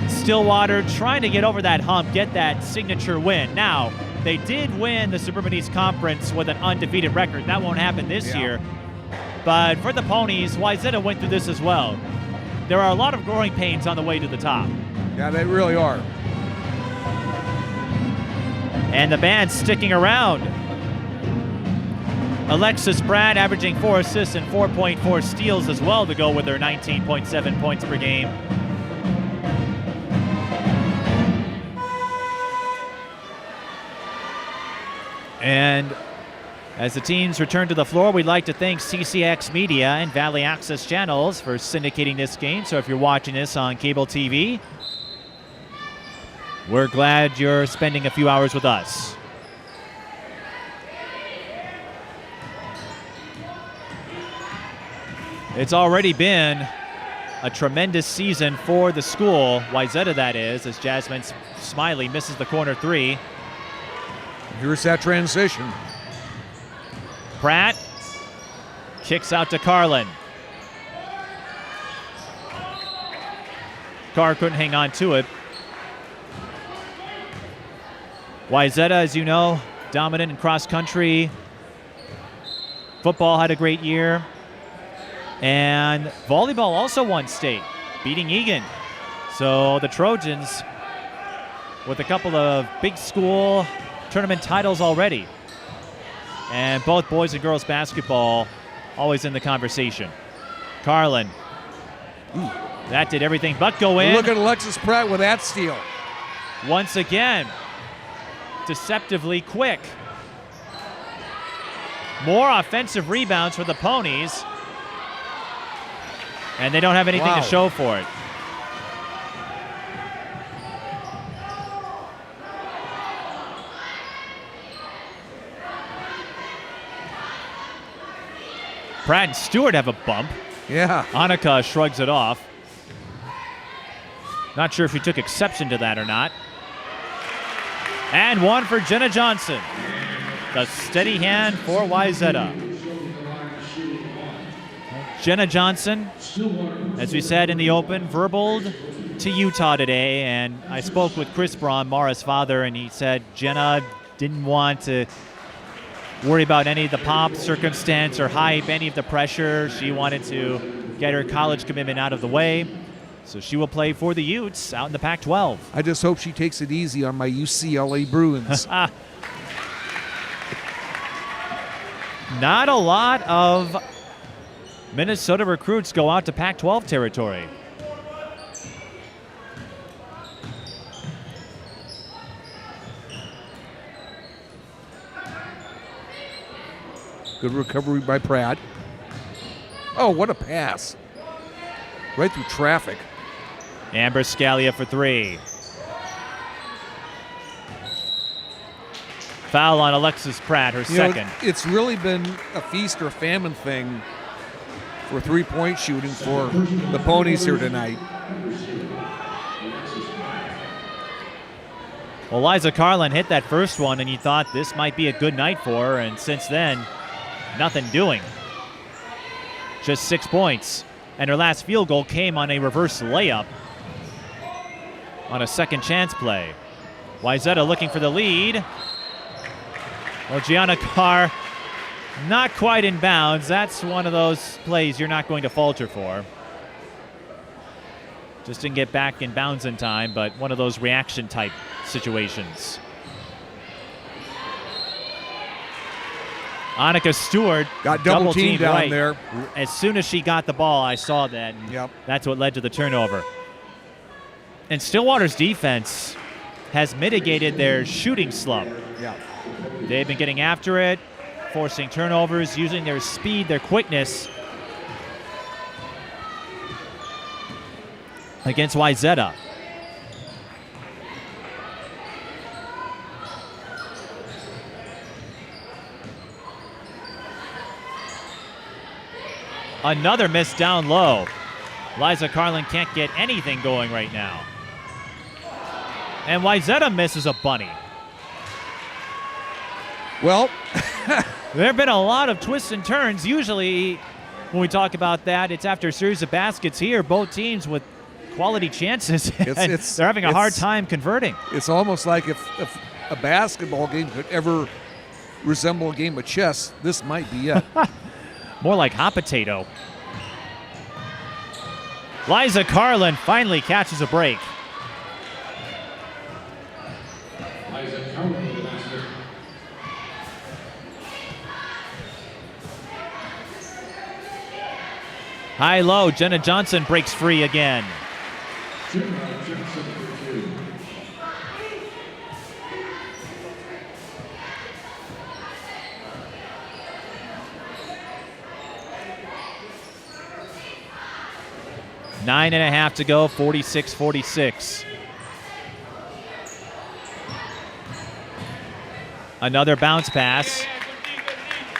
Stillwater trying to get over that hump, get that signature win. Now, they did win the Suburban East Conference with an undefeated record. That won't happen this year. But for the Ponies, Wayzata went through this as well. There are a lot of growing pains on the way to the top. Yeah, they really are. And the band sticking around. Alexis Pratt averaging 4 assists and 4.4 steals as well to go with her 19.7 points per game. And as the teams return to the floor, we'd like to thank CCX Media and Valley Access Channels for syndicating this game. So if you're watching this on cable TV, we're glad you're spending a few hours with us. It's already been a tremendous season for the school, Wayzata that is, as Jasmine Smiley misses the corner three. Here's that transition. Pratt kicks out to Karlen. Carr couldn't hang on to it. Wayzata, as you know, dominant in cross country. Football had a great year. And volleyball also won state, beating Egan. So the Trojans with a couple of big school tournament titles already. And both boys and girls basketball always in the conversation. Karlen. That did everything but go in. Look at Alexis Pratt with that steal. Once again, deceptively quick. More offensive rebounds for the Ponies. And they don't have anything to show for it. Pratt and Stewart have a bump. Yeah. Annika shrugs it off. Not sure if he took exception to that or not. And one for Jenna Johnson. The steady hand for Wayzata. Jenna Johnson, as we said in the open, verbaled to Utah today, and I spoke with Chris Braun, Mara's father, and he said Jenna didn't want to worry about any of the pomp, circumstance, or hype, any of the pressure. She wanted to get her college commitment out of the way, so she will play for the Utes out in the Pac-12. I just hope she takes it easy on my UCLA Bruins. Not a lot of Minnesota recruits go out to Pac-12 territory. Good recovery by Pratt. Oh, what a pass. Right through traffic. Amber Scalia for three. Foul on Alexis Pratt, her second. It's really been a feast or famine thing for three-point shooting for the Ponies here tonight. Well, Liza Karlen hit that first one, and you thought this might be a good night for her, and since then, nothing doing. Just 6 points. And her last field goal came on a reverse layup on a second chance play. Wayzata looking for the lead. Well, Gianna Carr not quite in bounds. That's one of those plays you're not going to falter for. Just didn't get back in bounds in time, but one of those reaction type situations. Annika Stewart got double teamed down right there. As soon as she got the ball, I saw that. And that's what led to the turnover. And Stillwater's defense has mitigated their shooting slump. Yeah. They've been getting after it, forcing turnovers, using their speed, their quickness against Wayzata. Another miss down low. Liza Karlen can't get anything going right now. And Wayzata misses a bunny. Well, there have been a lot of twists and turns. Usually when we talk about that, it's after a series of baskets. Here, both teams with quality chances, and they're having a hard time converting. It's almost like if a basketball game could ever resemble a game of chess, this might be it. More like hot potato. Liza Karlen finally catches a break. High-low, Jenna Johnson breaks free again. 9.5 to go, 46-46. Another bounce pass,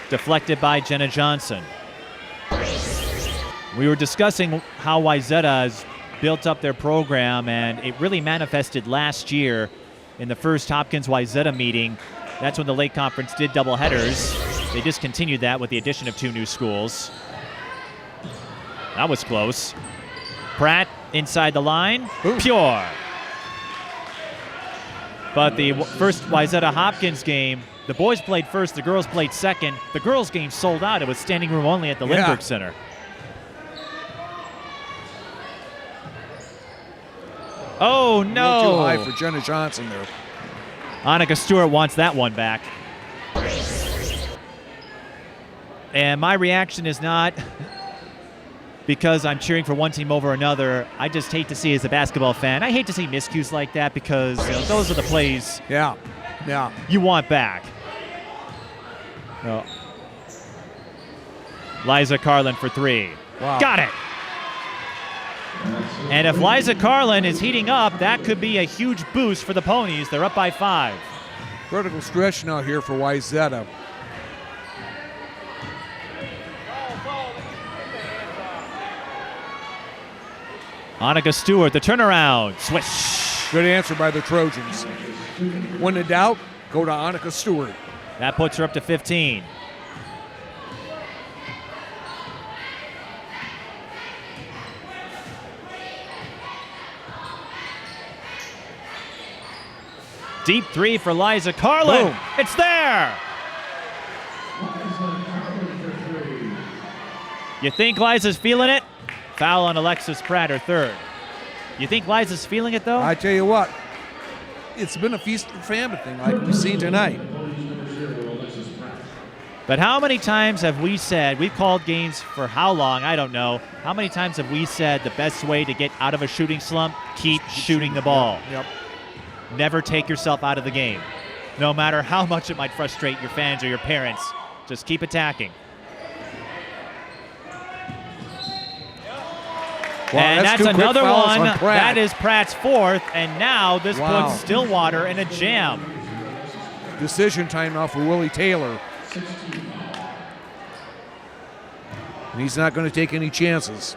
deflected by Jenna Johnson. We were discussing how Wayzata has built up their program, and it really manifested last year in the first Hopkins-Wayzata meeting. That's when the Lake Conference did doubleheaders. They discontinued that with the addition of 2 new schools. That was close. Pratt inside the line, pure. But the first Wayzata-Hopkins game, the boys played first, the girls played second. The girls' game sold out. It was standing room only at the Lindbergh Center. Oh, no. Too high for Jenna Johnson there. Annika Stewart wants that one back. And my reaction is not because I'm cheering for one team over another. I just hate to see, as a basketball fan, I hate to see miscues like that because those are the plays you want back. Liza Karlen for 3. Wow. Got it. And if Liza Karlen is heating up, that could be a huge boost for the Ponies. They're up by 5. Critical stretch now here for Wayzata. Annika Stewart, the turnaround. Swish. Good answer by the Trojans. When in doubt, go to Annika Stewart. That puts her up to 15. Deep 3 for Liza Karlen. Boom. It's there. You think Liza's feeling it? Foul on Alexis Pratt, her 3rd. You think Liza's feeling it, though? I tell you what, it's been a feast and famine thing like we've seen tonight. But how many times have we said, we've called games for how long? I don't know. How many times have we said the best way to get out of a shooting slump? Keep shooting the ball. Yep. Never take yourself out of the game. No matter how much it might frustrate your fans or your parents, just keep attacking. Wow, and that's 2 quick another fouls one. on Pratt. That is Pratt's 4th, and now this puts Stillwater in a jam. Decision time now for Willie Taylor. And he's not going to take any chances.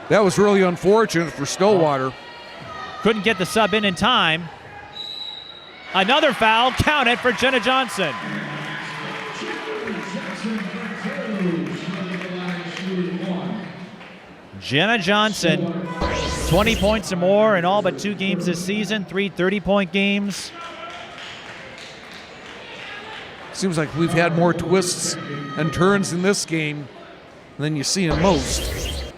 That was really unfortunate for Stillwater. Couldn't get the sub in time. Another foul counted for Jenna Johnson. Jenna Johnson, 20 points or more in all but 2 games this season, 3 30-point games. Seems like we've had more twists and turns in this game than you see in most.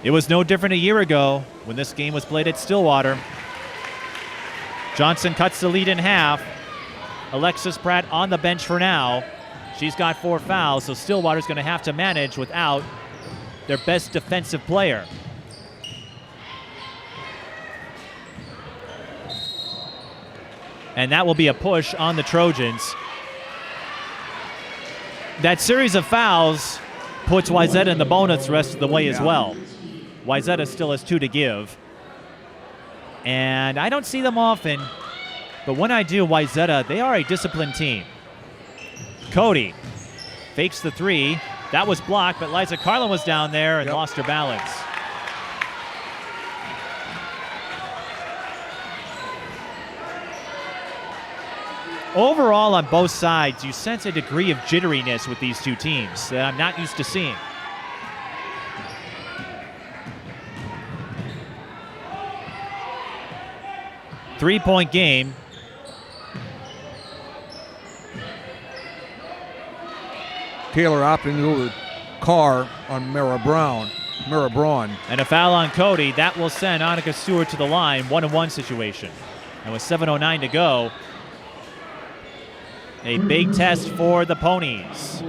It was no different a year ago when this game was played at Stillwater. Johnson cuts the lead in half. Alexis Pratt on the bench for now. She's got 4 fouls, so Stillwater's going to have to manage without their best defensive player. And that will be a push on the Trojans. That series of fouls puts Wayzata in the bonus the rest of the way as well. Wayzata still has 2 to give. And I don't see them often, but when I do, Wayzata, they are a disciplined team. Cody fakes the 3. That was blocked, but Liza Karlen was down there and lost her balance. Overall, on both sides, you sense a degree of jitteriness with these 2 teams that I'm not used to seeing. Three-point game. Taylor opting over Carr on Mara Braun. And a foul on Cody. That will send Annika Stewart to the line. 1-1 situation. And with 7:09 to go, a big test for the Ponies.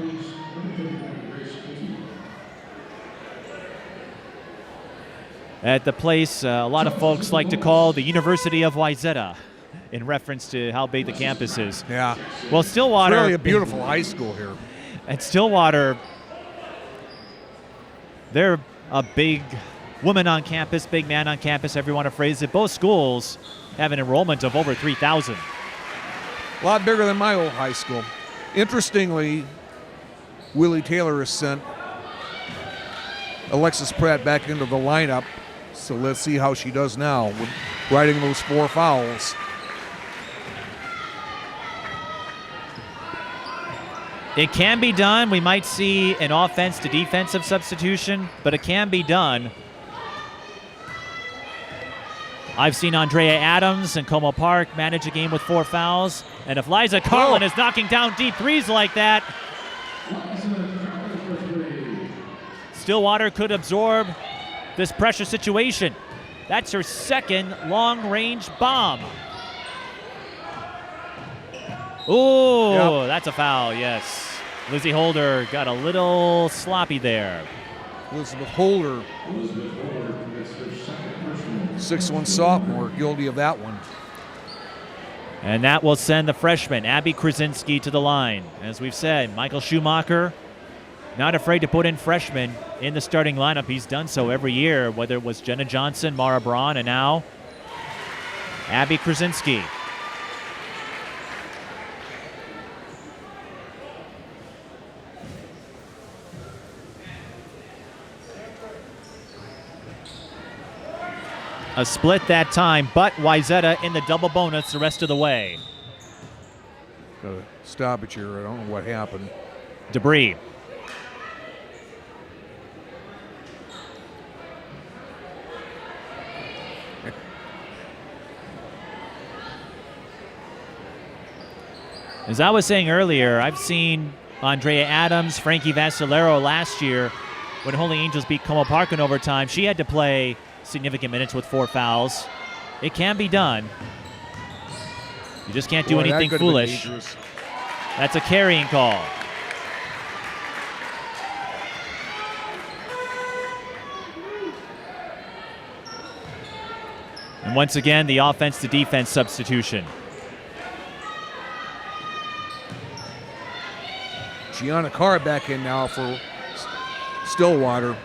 At the place a lot of folks like to call the University of Wayzata, in reference to how big the campus is. Yeah. Well, Stillwater. It's really a beautiful high school here. At Stillwater, they're a big woman on campus, big man on campus, however you want to phrase it. Both schools have an enrollment of over 3,000. A lot bigger than my old high school. Interestingly, Willie Taylor has sent Alexis Pratt back into the lineup, so let's see how she does now with riding those 4 fouls. It can be done. We might see an offense to defensive substitution, but it can be done. I've seen Andrea Adams and Como Park manage a game with 4 fouls. And if Liza Karlen is knocking down deep threes like that, Stillwater could absorb this pressure situation. That's her second long-range bomb. Ooh, That's a foul, yes. Lizzie Holder got a little sloppy there. Elizabeth Holder, 6'1" sophomore, guilty of that one. And that will send the freshman, Abby Krasinski, to the line. As we've said, Michael Schumacher, not afraid to put in freshmen in the starting lineup. He's done so every year, whether it was Jenna Johnson, Mara Braun, and now Abby Krasinski. A split that time, but Wayzata in the double bonus the rest of the way. Got a stoppage here. I don't know what happened. Debris. As I was saying earlier, I've seen Andrea Adams, Frankie Vassalero last year when Holy Angels beat Como Park in overtime. She had to play significant minutes with 4 fouls. It can be done. You just can't do anything foolish. That's a carrying call. And once again, the offense to defense substitution. Gianna Carr back in now for Stillwater.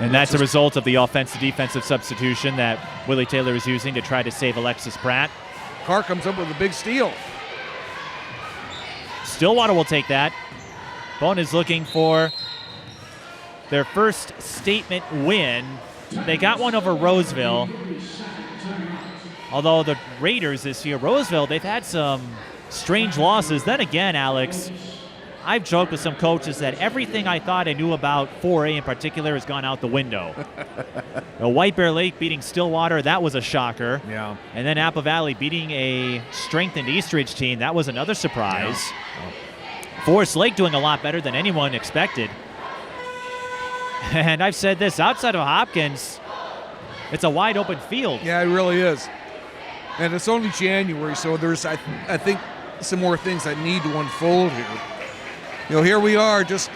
And that's a result of the offensive defensive substitution that Willie Taylor is using to try to save Alexis Pratt. Carr comes up with a big steal. Stillwater will take that. Bone is looking for their first statement win. They got one over Roseville. Although the Raiders this year, Roseville, they've had some strange losses. Then again, Alex, I've joked with some coaches that everything I thought I knew about 4A in particular has gone out the window. White Bear Lake beating Stillwater, that was a shocker. Yeah. And then Apple Valley beating a strengthened Eastridge team, that was another surprise. Yeah. Forest Lake doing a lot better than anyone expected. And I've said this, outside of Hopkins, it's a wide open field. Yeah, it really is. And it's only January, so there's, I think, some more things that need to unfold here. You know, here we are just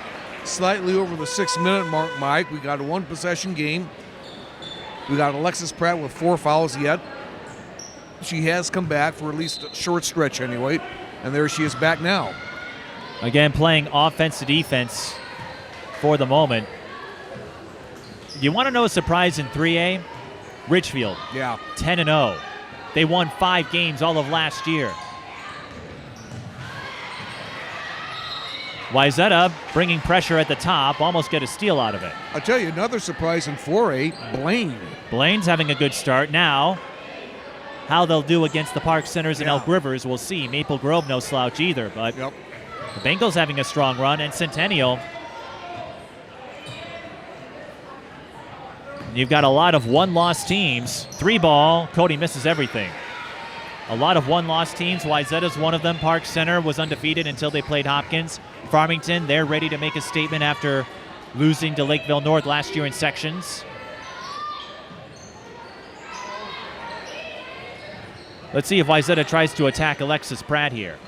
slightly over the 6-minute mark, Mike. We got a 1-possession game. We got Alexis Pratt with 4 fouls yet. She has come back for at least a short stretch anyway, and there she is back now. Again, playing offense to defense for the moment. You want to know a surprise in 3A? Richfield. Yeah. 10-0. They won 5 games all of last year. Wayzata bringing pressure at the top, almost get a steal out of it. I'll tell you, another surprise in 4A, Blaine. Blaine's having a good start. Now, how they'll do against the Park Centers and Elk Rivers, we'll see. Maple Grove, no slouch either, but the Bengals having a strong run, and Centennial. You've got a lot of one-loss teams. 3-ball, Cody misses everything. A lot of one-loss teams. Wayzata's one of them. Park Center was undefeated until they played Hopkins. Farmington, they're ready to make a statement after losing to Lakeville North last year in sections. Let's see if Wayzata tries to attack Alexis Pratt here.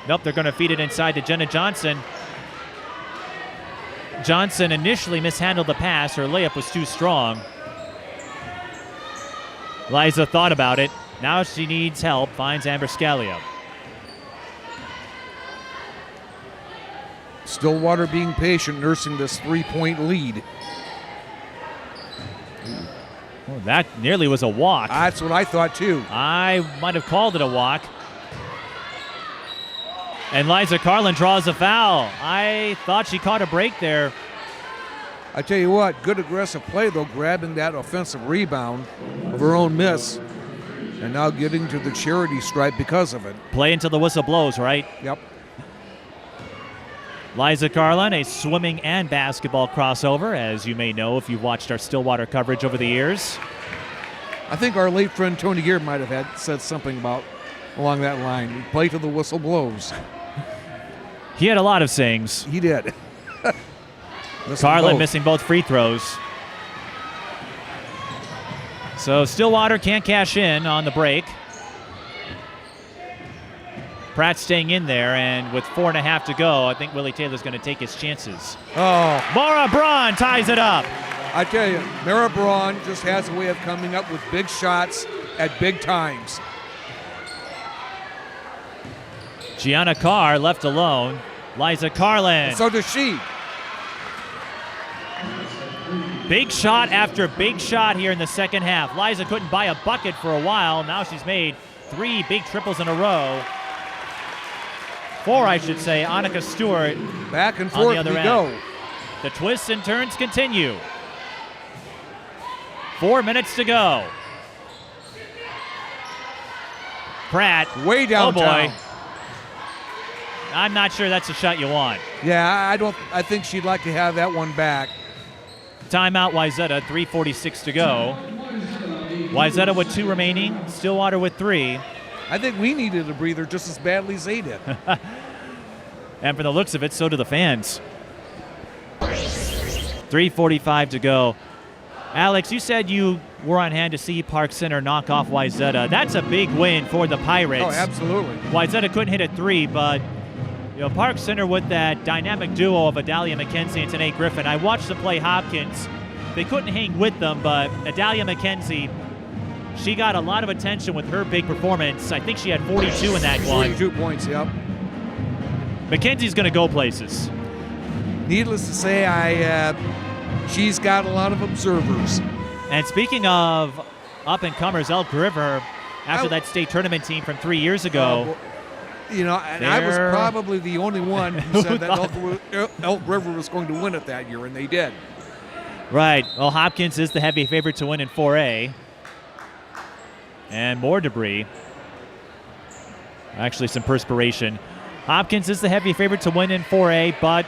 Nope, they're going to feed it inside to Jenna Johnson. Johnson initially mishandled the pass. Her layup was too strong. Liza thought about it. Now she needs help. Finds Amber Scalio. Stillwater being patient, nursing this 3-point lead. Oh, that nearly was a walk. That's what I thought, too. I might have called it a walk. And Liza Karlen draws a foul. I thought she caught a break there. I tell you what, good aggressive play, though, grabbing that offensive rebound of her own miss and now getting to the charity stripe because of it. Play until the whistle blows, right? Yep. Liza Karlen, a swimming and basketball crossover, as you may know if you've watched our Stillwater coverage over the years. I think our late friend Tony Gear might have said something about along that line. Play till the whistle blows. He had a lot of sayings. He did. Karlen missing both free throws. So Stillwater can't cash in on the break. Pratt staying in there, and with 4.5 to go, I think Willie Taylor's going to take his chances. Oh. Mara Braun ties it up. I tell you, Mara Braun just has a way of coming up with big shots at big times. Gianna Carr left alone. Liza Karlen. And so does she. Big shot after big shot here in the second half. Liza couldn't buy a bucket for a while. Now she's made 3 big triples in a row. 4, I should say. Annika Stewart back and on forth the other we end. go. The twists and turns continue. 4 minutes to go. Pratt. Way downtown. Oh boy. I'm not sure that's a shot you want. Yeah, I think she'd like to have that one back. Timeout Wayzata, 3:46 to go. Wayzata with 2 remaining, Stillwater with 3. I think we needed a breather just as badly as they did. And from the looks of it, so do the fans. 3:45 to go. Alex, you said you were on hand to see Park Center knock off Wayzata. That's a big win for the Pirates. Oh, absolutely. Wayzata couldn't hit a 3, but Park Center with that dynamic duo of Adalia McKenzie and Tanae Griffin. I watched them play Hopkins. They couldn't hang with them, but Adalia McKenzie, she got a lot of attention with her big performance. I think she had 42 in that one. 42 points, yep. McKenzie's going to go places. Needless to say, she's got a lot of observers. And speaking of up-and-comers, Elk River, after that state tournament team from 3 years ago. And I was probably the only one who said that Elk River was going to win it that year, and they did. Right. Well, Hopkins is the heavy favorite to win in 4A. And more debris. Actually, some perspiration. Hopkins is the heavy favorite to win in 4A, but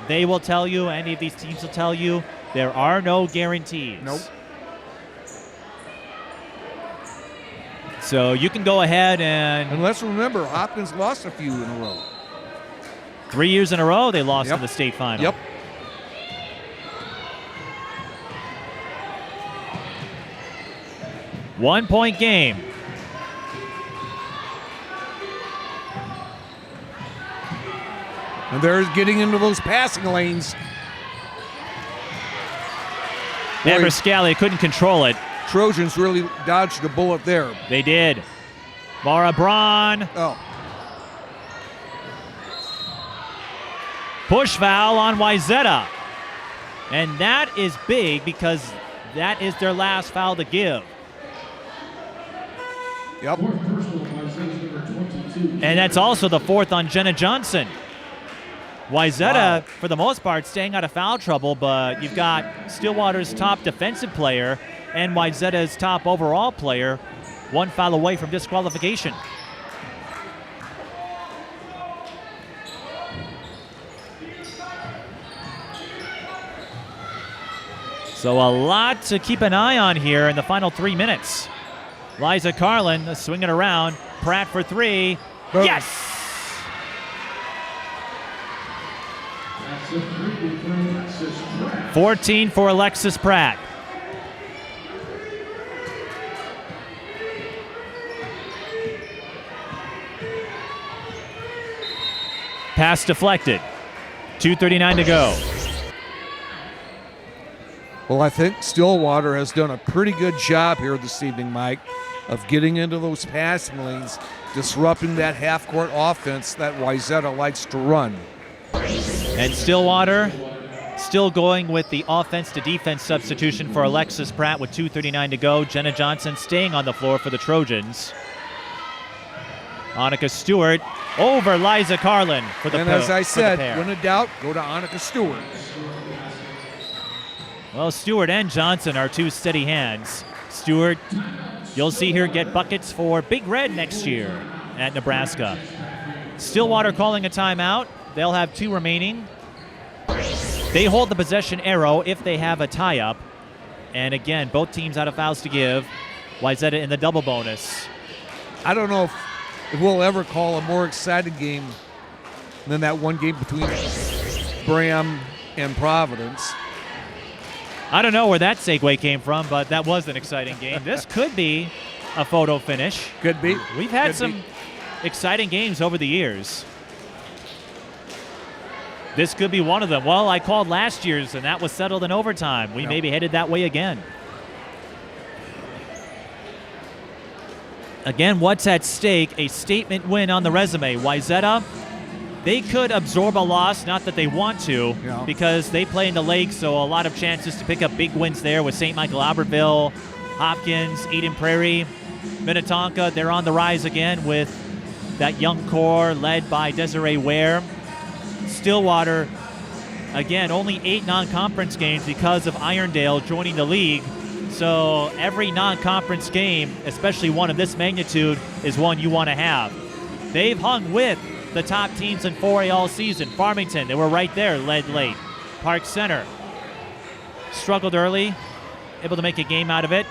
they will tell you, any of these teams will tell you, there are no guarantees. Nope. So you can go ahead and let's remember, Hopkins lost a few in a row. 3 years in a row they lost in the state final. Yep. One-point game. And they're getting into those passing lanes. Amber Scally couldn't control it. Trojans really dodged a bullet there. They did. Mara Braun. Oh. Push foul on Wayzata. And that is big because that is their last foul to give. Yep. And that's also the 4th on Jenna Johnson. Wayzata, for the most part, staying out of foul trouble, but you've got Stillwater's top defensive player and Wayzata's top overall player 1 foul away from disqualification. So a lot to keep an eye on here in the final 3 minutes. Liza Karlen swinging around. Pratt for 3. Boom. Yes! That's a 3 for Alexis Pratt. 14 for Alexis Pratt. Pass deflected. 2:39 to go. Well, I think Stillwater has done a pretty good job here this evening, Mike, of getting into those passing lanes, disrupting that half-court offense that Wayzata likes to run. And Stillwater Still going with the offense to defense substitution for Alexis Pratt with 2:39 to go. Jenna Johnson staying on the floor for the Trojans. Annika Stewart over Liza Karlen for the And as I said, pair. when in doubt, go to Annika Stewart. Well, Stewart and Johnson are two steady hands. Stewart, you'll see her get buckets for Big Red next year at Nebraska. Stillwater calling a timeout. They'll have 2 remaining. They hold the possession arrow if they have a tie-up. And again, both teams out of fouls to give. Wayzata in the double bonus. I don't know if we'll ever call a more exciting game than that one game between Bram and Providence. I don't know where that segue came from, but that was an exciting game. This could be a photo finish. Could be. We've had Could some be. exciting games over the years. This could be one of them. Well, I called last year's, and that was settled in overtime. We may be headed that way again. Again, what's at stake? A statement win on the resume. Wayzata, they could absorb a loss, not that they want to, because they play in the lake, so a lot of chances to pick up big wins there with St. Michael Albertville, Hopkins, Eden Prairie, Minnetonka. They're on the rise again with that young core led by Desiree Ware. Stillwater, again, only 8 non-conference games because of Irondale joining the league. So every non-conference game, especially one of this magnitude, is one you want to have. They've hung with the top teams in 4A all season. Farmington, they were right there, led late. Park Center struggled early, able to make a game out of it.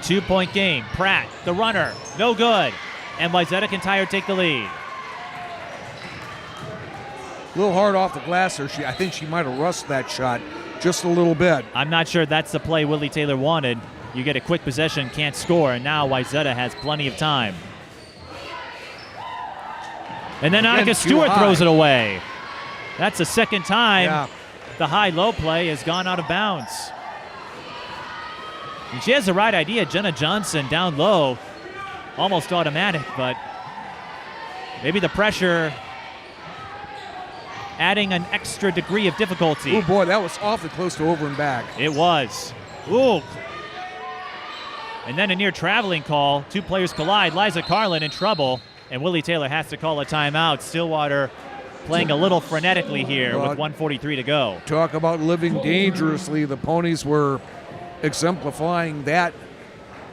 2-point game. Pratt, the runner, no good. And Wayzata can tie or take the lead. A little hard off the glass there. I think she might have rushed that shot just a little bit. I'm not sure that's the play Willie Taylor wanted. You get a quick possession, can't score, and now Wayzata has plenty of time. And then Again, Annika Stewart too throws high. it away. That's the second time Yeah. the high-low play has gone out of bounds. And she has the right idea. Jenna Johnson down low, almost automatic, but maybe the pressure adding an extra degree of difficulty. Oh, boy, that was awfully close to over and back. It was. Ooh. And then a near traveling call. 2 players collide. Liza Karlen in trouble, and Willie Taylor has to call a timeout. Stillwater playing a little frenetically here with 1:43 to go. Talk about living dangerously. The Ponies were exemplifying that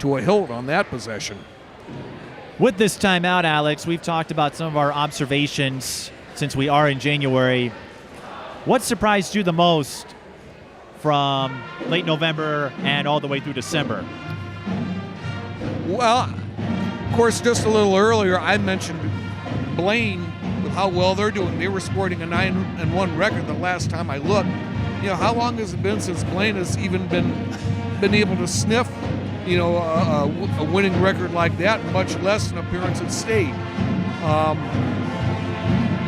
to a hilt on that possession. With this timeout, Alex, we've talked about some of our observations since we are in January. What surprised you the most from late November and all the way through December? Well, of course, just a little earlier, I mentioned Blaine with how well they're doing. They were sporting a 9-1 record the last time I looked. You know, how long has it been since Blaine has even been able to sniff, you know, a winning record like that, much less an appearance at state?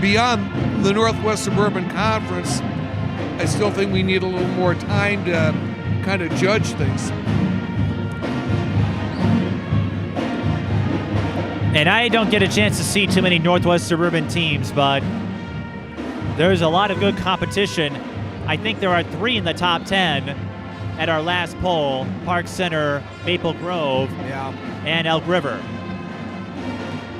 Beyond the Northwest Suburban Conference, I still think we need a little more time to kind of judge things. And I don't get a chance to see too many Northwest Suburban teams, but there's a lot of good competition. I think there are 3 in the top 10 at our last poll: Park Center, Maple Grove, and Elk River.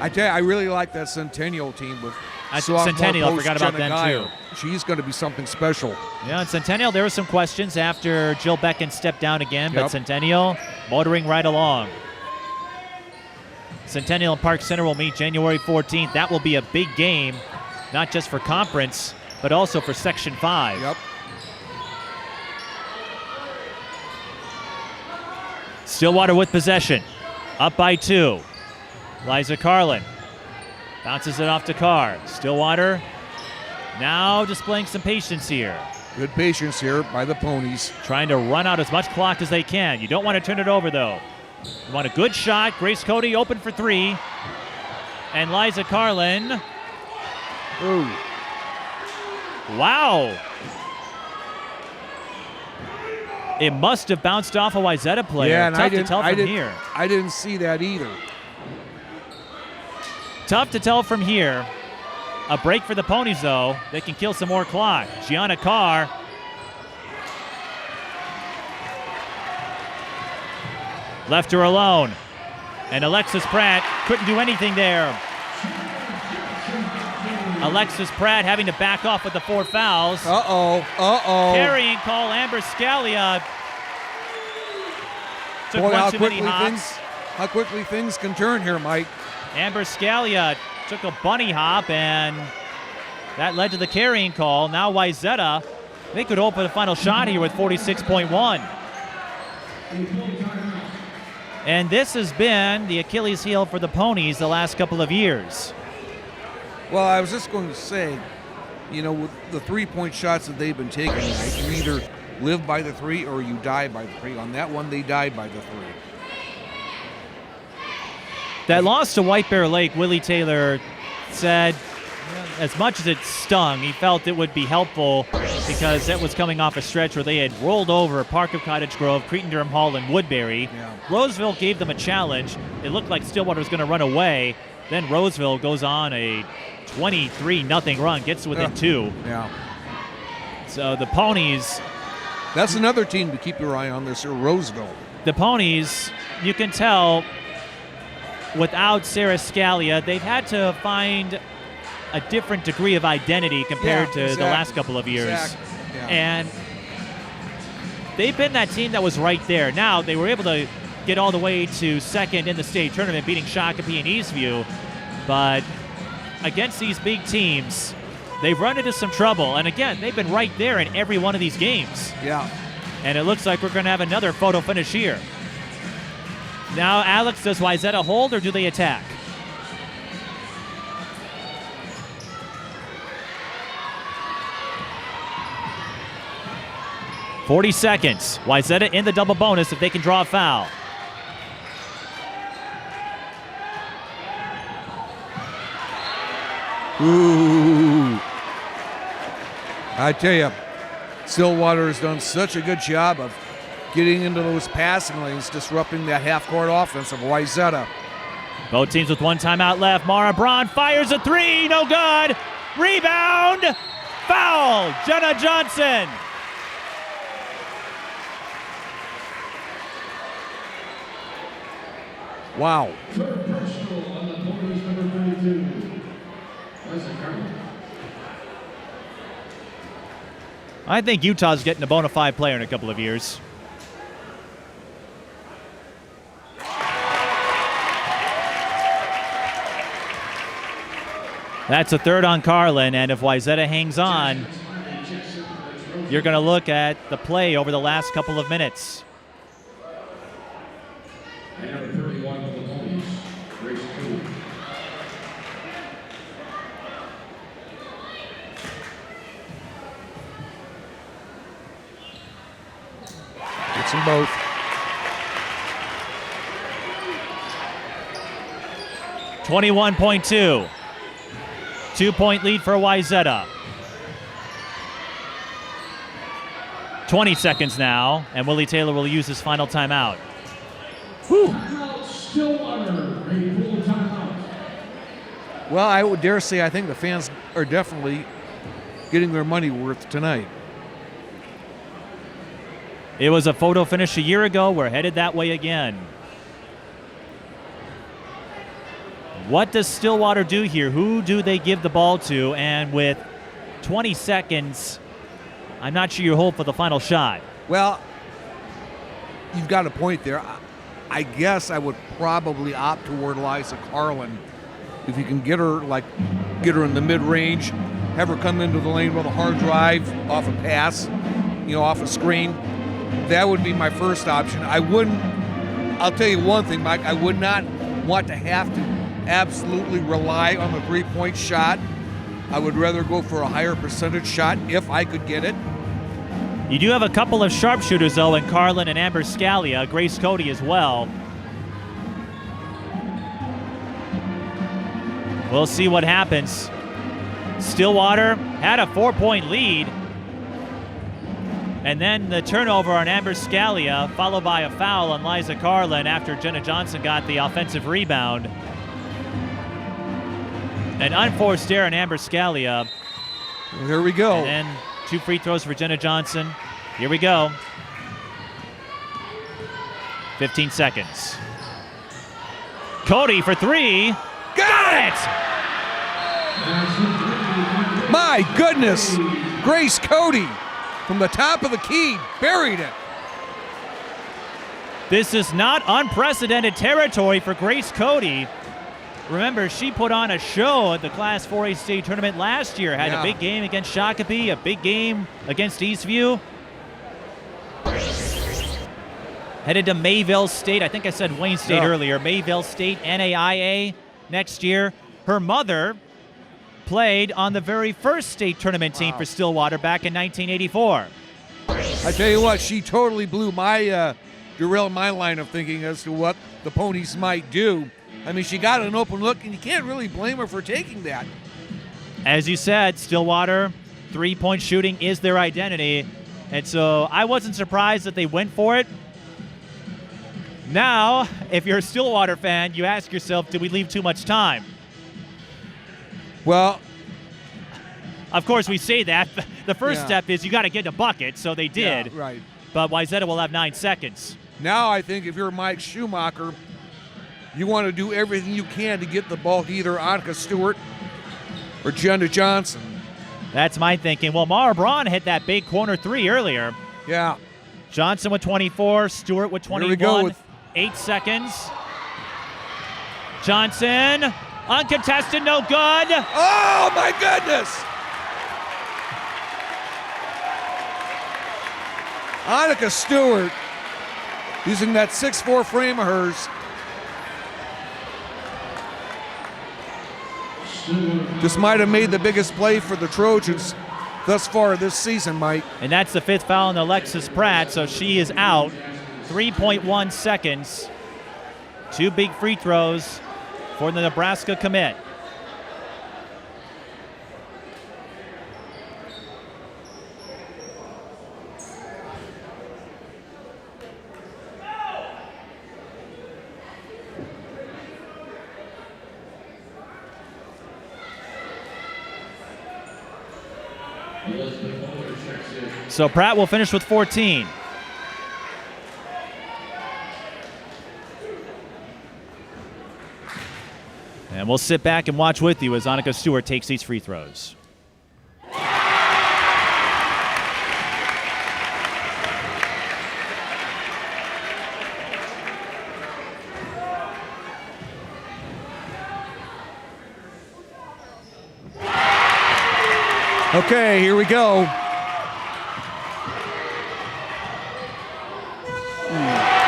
I tell you, I really like that Centennial team with sophomore Centennial, I post forgot about Jenna them Geyer. too. She's going to be something special. Yeah, and Centennial, there were some questions after Jill Beckon stepped down again, but Yep. Centennial motoring right along. Centennial and Park Center will meet January 14th. That will be a big game, not just for conference, but also for Section 5. Yep. Stillwater with possession, up by 2. Liza Karlen bounces it off to Carr. Stillwater now displaying some patience here. Good patience here by the Ponies. Trying to run out as much clock as they can. You don't want to turn it over, though. You want a good shot. Grace Cody open for 3. And Liza Karlen. Ooh. Wow. It must have bounced off a Wayzata player. Yeah, and Tough to tell from here. I didn't see that either. Tough to tell from here. A break for the Ponies, though. They can kill some more clock. Gianna Carr. Left her alone. And Alexis Pratt couldn't do anything there. Alexis Pratt having to back off with the 4 fouls. Carrying call, Amber Scalia. Took Boy, one too many hops. how quickly things can turn here, Mike. Amber Scalia took a bunny hop, and that led to the carrying call. Now Wayzata, they could open the final shot here with 46.1. And this has been the Achilles heel for the Ponies the last couple of years. Well, I was just going to say, with the 3-point shots that they've been taking, right, you either live by the 3 or you die by the 3. On that one, they died by the 3. That loss to White Bear Lake, Willie Taylor said, as much as it stung, he felt it would be helpful because that was coming off a stretch where they had rolled over Park of Cottage Grove, Cretin-Durham Hall, and Woodbury. Yeah. Roseville gave them a challenge. It looked like Stillwater was going to run away. Then Roseville goes on a 23-0 run, gets within 2. Yeah. So the Ponies... That's another team to keep your eye on this year, Roseville. The Ponies, you can tell, without Sarah Scalia, they've had to find a different degree of identity compared to the last couple of years. Exactly. Yeah. And they've been that team that was right there. Now, they were able to get all the way to second in the state tournament, beating Shakopee and Eastview. But against these big teams, they've run into some trouble. And again, they've been right there in every one of these games. Yeah. And it looks like we're going to have another photo finish here. Now, Alex, does Wayzata hold or do they attack? .40 seconds. Wayzata in the double bonus if they can draw a foul. Ooh. I tell you, Stillwater has done such a good job of getting into those passing lanes, disrupting that half-court offense of Wayzata. Both teams with 1 timeout left. Mara Braun fires a 3, no good. Rebound, foul, Jenna Johnson. Wow. Third personal on the Ponies, number 32. Liza Karlen. I think Utah's getting a bona fide player in a couple of years. That's a third on Karlen, and if Wayzata hangs on, you're going to look at the play over the last couple of minutes. And number 31 for the Ponies, Grace Coote. Gets them both. .2. 2-point lead for Wayzata. 20 seconds now, and Willie Taylor will use his final timeout. Timeout, Stillwater. Ready to pull a timeout. Well, I would dare say I think the fans are definitely getting their money worth tonight. It was a photo finish a year ago. We're headed that way again. What does Stillwater do here? Who do they give the ball to? And with 20 seconds, I'm not sure you hold for the final shot. Well, you've got a point there. I guess I would probably opt toward Liza Karlen. If you can get her in the mid-range, have her come into the lane with a hard drive off a pass, off a screen, that would be my first option. I'll tell you one thing, Mike, I would not want to have to absolutely rely on the 3-point shot. I would rather go for a higher percentage shot if I could get it. You do have a couple of sharpshooters, though, in Karlen and Amber Scalia, Grace Cody as well. We'll see what happens. Stillwater had a 4-point lead. And then the turnover on Amber Scalia, followed by a foul on Liza Karlen after Jenna Johnson got the offensive rebound. An unforced error on Amber Scalia. Well, here we go. And then 2 free throws for Jenna Johnson. Here we go. 15 seconds. Cody for 3. Got it! My goodness. Grace Cody from the top of the key buried it. This is not unprecedented territory for Grace Cody. Remember, she put on a show at the Class 4A state tournament last year. Had a big game against Shakopee, a big game against Eastview. Headed to Mayville State. I think I said Wayne State earlier. Mayville State, NAIA next year. Her mother played on the very first state tournament team for Stillwater back in 1984. I tell you what, she totally blew my, derailed my line of thinking as to what the Ponies might do. I mean, she got an open look, and you can't really blame her for taking that. As you said, Stillwater, three-point shooting is their identity. And so I wasn't surprised that they went for it. Now, if you're a Stillwater fan, you ask yourself, did we leave too much time? Well, of course, we say that. The first step is you got to get a bucket, so they did. Yeah, right. But Wayzata will have 9 seconds. Now I think if you're Mike Schumacher, you want to do everything you can to get the ball to either Annika Stewart or Jenna Johnson. That's my thinking. Well, Mara Braun hit that big corner 3 earlier. Yeah. Johnson with 24, Stewart with 21. Here we go with 8 seconds. Johnson, uncontested, no good. Oh, my goodness. Annika Stewart using that 6'4" frame of hers. This might have made the biggest play for the Trojans thus far this season, Mike. And that's the 5th foul on Alexis Pratt, so she is out. 3.1 seconds. 2 big free throws for the Nebraska commit. So Pratt will finish with 14. And we'll sit back and watch with you as Annika Stewart takes these free throws. Okay, here we go.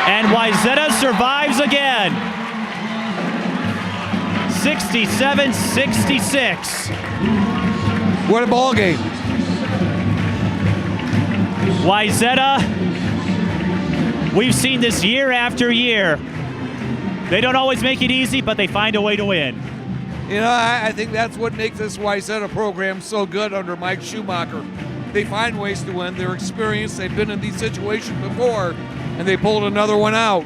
And Wayzata survives again. 67-66. What a ball game. Wayzata, we've seen this year after year. They don't always make it easy, but they find a way to win. You know, I think that's what makes this Wayzata program so good under Mike Schumacher. They find ways to win. They're experienced. They've been in these situations before, and they pulled another one out.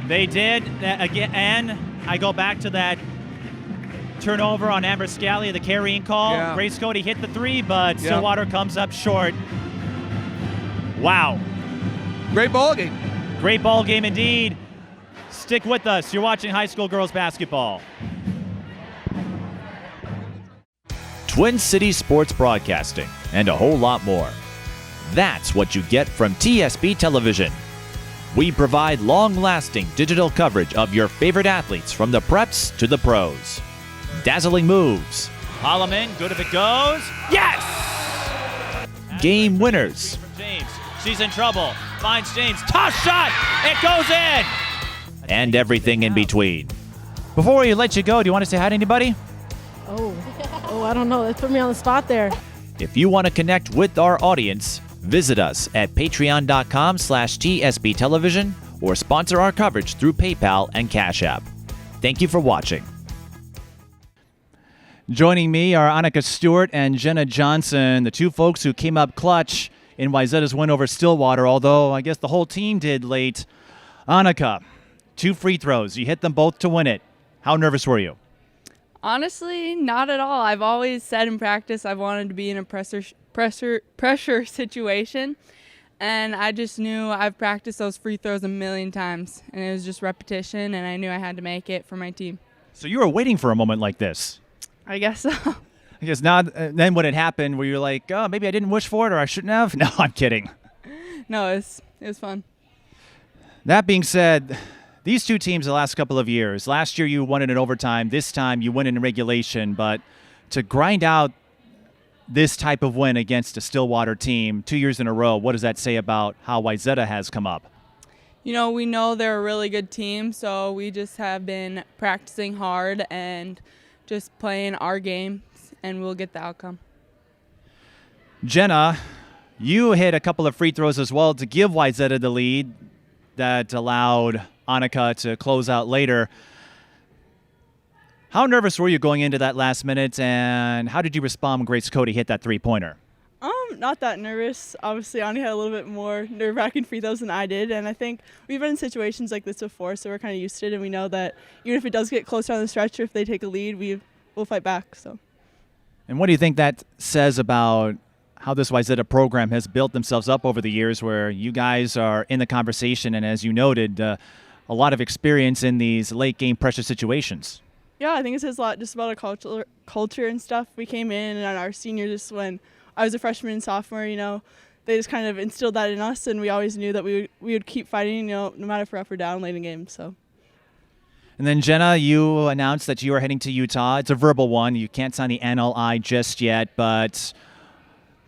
They did. Again, and I go back to that turnover on Amber Scalia, the carrying call. Yeah. Grace Cody hit the 3, but Stillwater comes up short. Wow. Great ball game. Great ball game indeed. Stick with us. You're watching high school girls basketball. Twin Cities Sports Broadcasting, and a whole lot more. That's what you get from TSB Television. We provide long-lasting digital coverage of your favorite athletes from the preps to the pros. Dazzling moves. Holloman, good if it goes. Yes! Game winners. From James. She's in trouble. Finds James. Toss shot! It goes in! And everything in between. Before we let you go, do you want to say hi to anybody? Oh, I don't know. That put me on the spot there. If you want to connect with our audience, visit us at patreon.com/TSB Television or sponsor our coverage through PayPal and Cash App. Thank you for watching. Joining me are Annika Stewart and Jenna Johnson, the two folks who came up clutch in Wayzata's win over Stillwater, although I guess the whole team did late. Annika, 2 free throws. You hit them both to win it. How nervous were you? Honestly, not at all. I've always said in practice I wanted to be in a pressure situation, and I just knew I've practiced those free throws a million times, and it was just repetition, and I knew I had to make it for my team. So you were waiting for a moment like this. I guess so. I guess not. Then when it happened, were you like, oh, maybe I didn't wish for it or I shouldn't have? No, I'm kidding. No, it was fun. That being said, these two teams the last couple of years, last year you won it in overtime, this time you win it in regulation, but to grind out this type of win against a Stillwater team 2 years in a row, what does that say about how Wayzata has come up? You know, we know they're a really good team, so we just have been practicing hard and just playing our games, and we'll get the outcome. Jenna, you hit a couple of free throws as well to give Wayzata the lead that allowed Annika to close out later. How nervous were you going into that last minute, and how did you respond when Grace Cody hit that three-pointer? Not that nervous. Obviously, Annika had a little bit more nerve-wracking free throws than I did, and I think we've been in situations like this before, so we're kind of used to it, and we know that even if it does get closer on the stretch, or if they take a lead, we'll fight back. So. And what do you think that says about how this Wayzata program has built themselves up over the years, where you guys are in the conversation, and as you noted, a lot of experience in these late-game pressure situations? Yeah, I think it says a lot just about our culture and stuff. We came in, and our senior, just when I was a freshman and sophomore, you know, they just kind of instilled that in us, and we always knew that we would keep fighting, you know, no matter if we're up or down late in games. So. And then, Jenna, you announced that you are heading to Utah. It's a verbal one. You can't sign the NLI just yet, but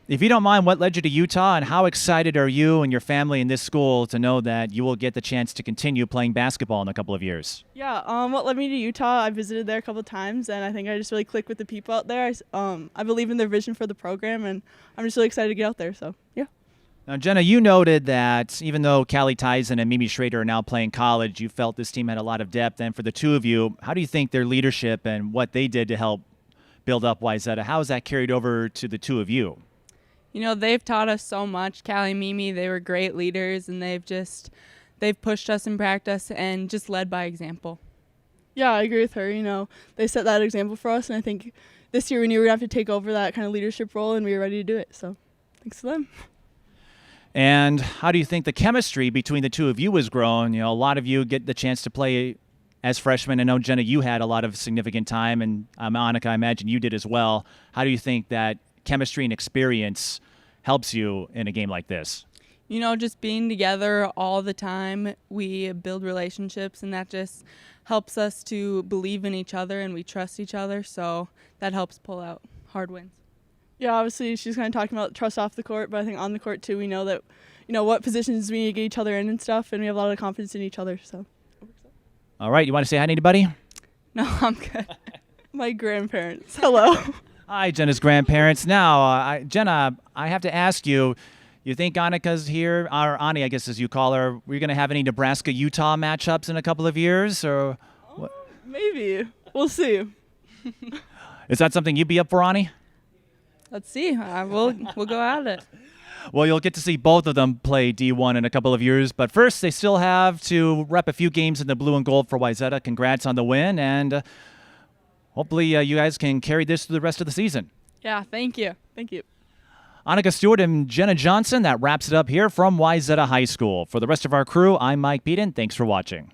if you don't mind, what led you to Utah, and how excited are you and your family in this school to know that you will get the chance to continue playing basketball in a couple of years? Yeah, what led me to Utah, I visited there a couple of times, and I think I just really clicked with the people out there. I believe in their vision for the program, and I'm just really excited to get out there, so yeah. Now, Jenna, you noted that even though Callie Tyson and Mimi Schrader are now playing college, you felt this team had a lot of depth. And for the two of you, how do you think their leadership and what they did to help build up Wayzata, how has that carried over to the two of you? You know, they've taught us so much. Callie and Mimi, they were great leaders, and they've pushed us in practice and just led by example. Yeah, I agree with her. You know, they set that example for us, and I think this year we knew we were going to have to take over that kind of leadership role, and we were ready to do it. So thanks to them. And how do you think the chemistry between the two of you has grown? You know, a lot of you get the chance to play as freshmen. I know, Jenna, you had a lot of significant time, and Annika, I imagine you did as well. How do you think that chemistry and experience helps you in a game like this? You know, just being together all the time, we build relationships, and that just helps us to believe in each other, and we trust each other, so that helps pull out hard wins. Yeah, obviously she's kind of talking about trust off the court, but I think on the court too, we know that, you know, what positions we need to get each other in and stuff, and we have a lot of confidence in each other. So. All right, you want to say hi to anybody? No, I'm good. My grandparents. Hello. Hi, Jenna's grandparents. Now, Jenna, I have to ask you, you think Annika's here, or Ani, I guess as you call her, we're going to have any Nebraska-Utah matchups in a couple of years, or what? Maybe. We'll see. Is that something you'd be up for, Ani? Let's see. We'll go at it. Well, you'll get to see both of them play D1 in a couple of years, but first they still have to rep a few games in the blue and gold for Wayzata. Congrats on the win, and hopefully you guys can carry this through the rest of the season. Yeah, thank you. Thank you. Annika Stewart and Jenna Johnson, that wraps it up here from Wayzata High School. For the rest of our crew, I'm Mike Peden. Thanks for watching.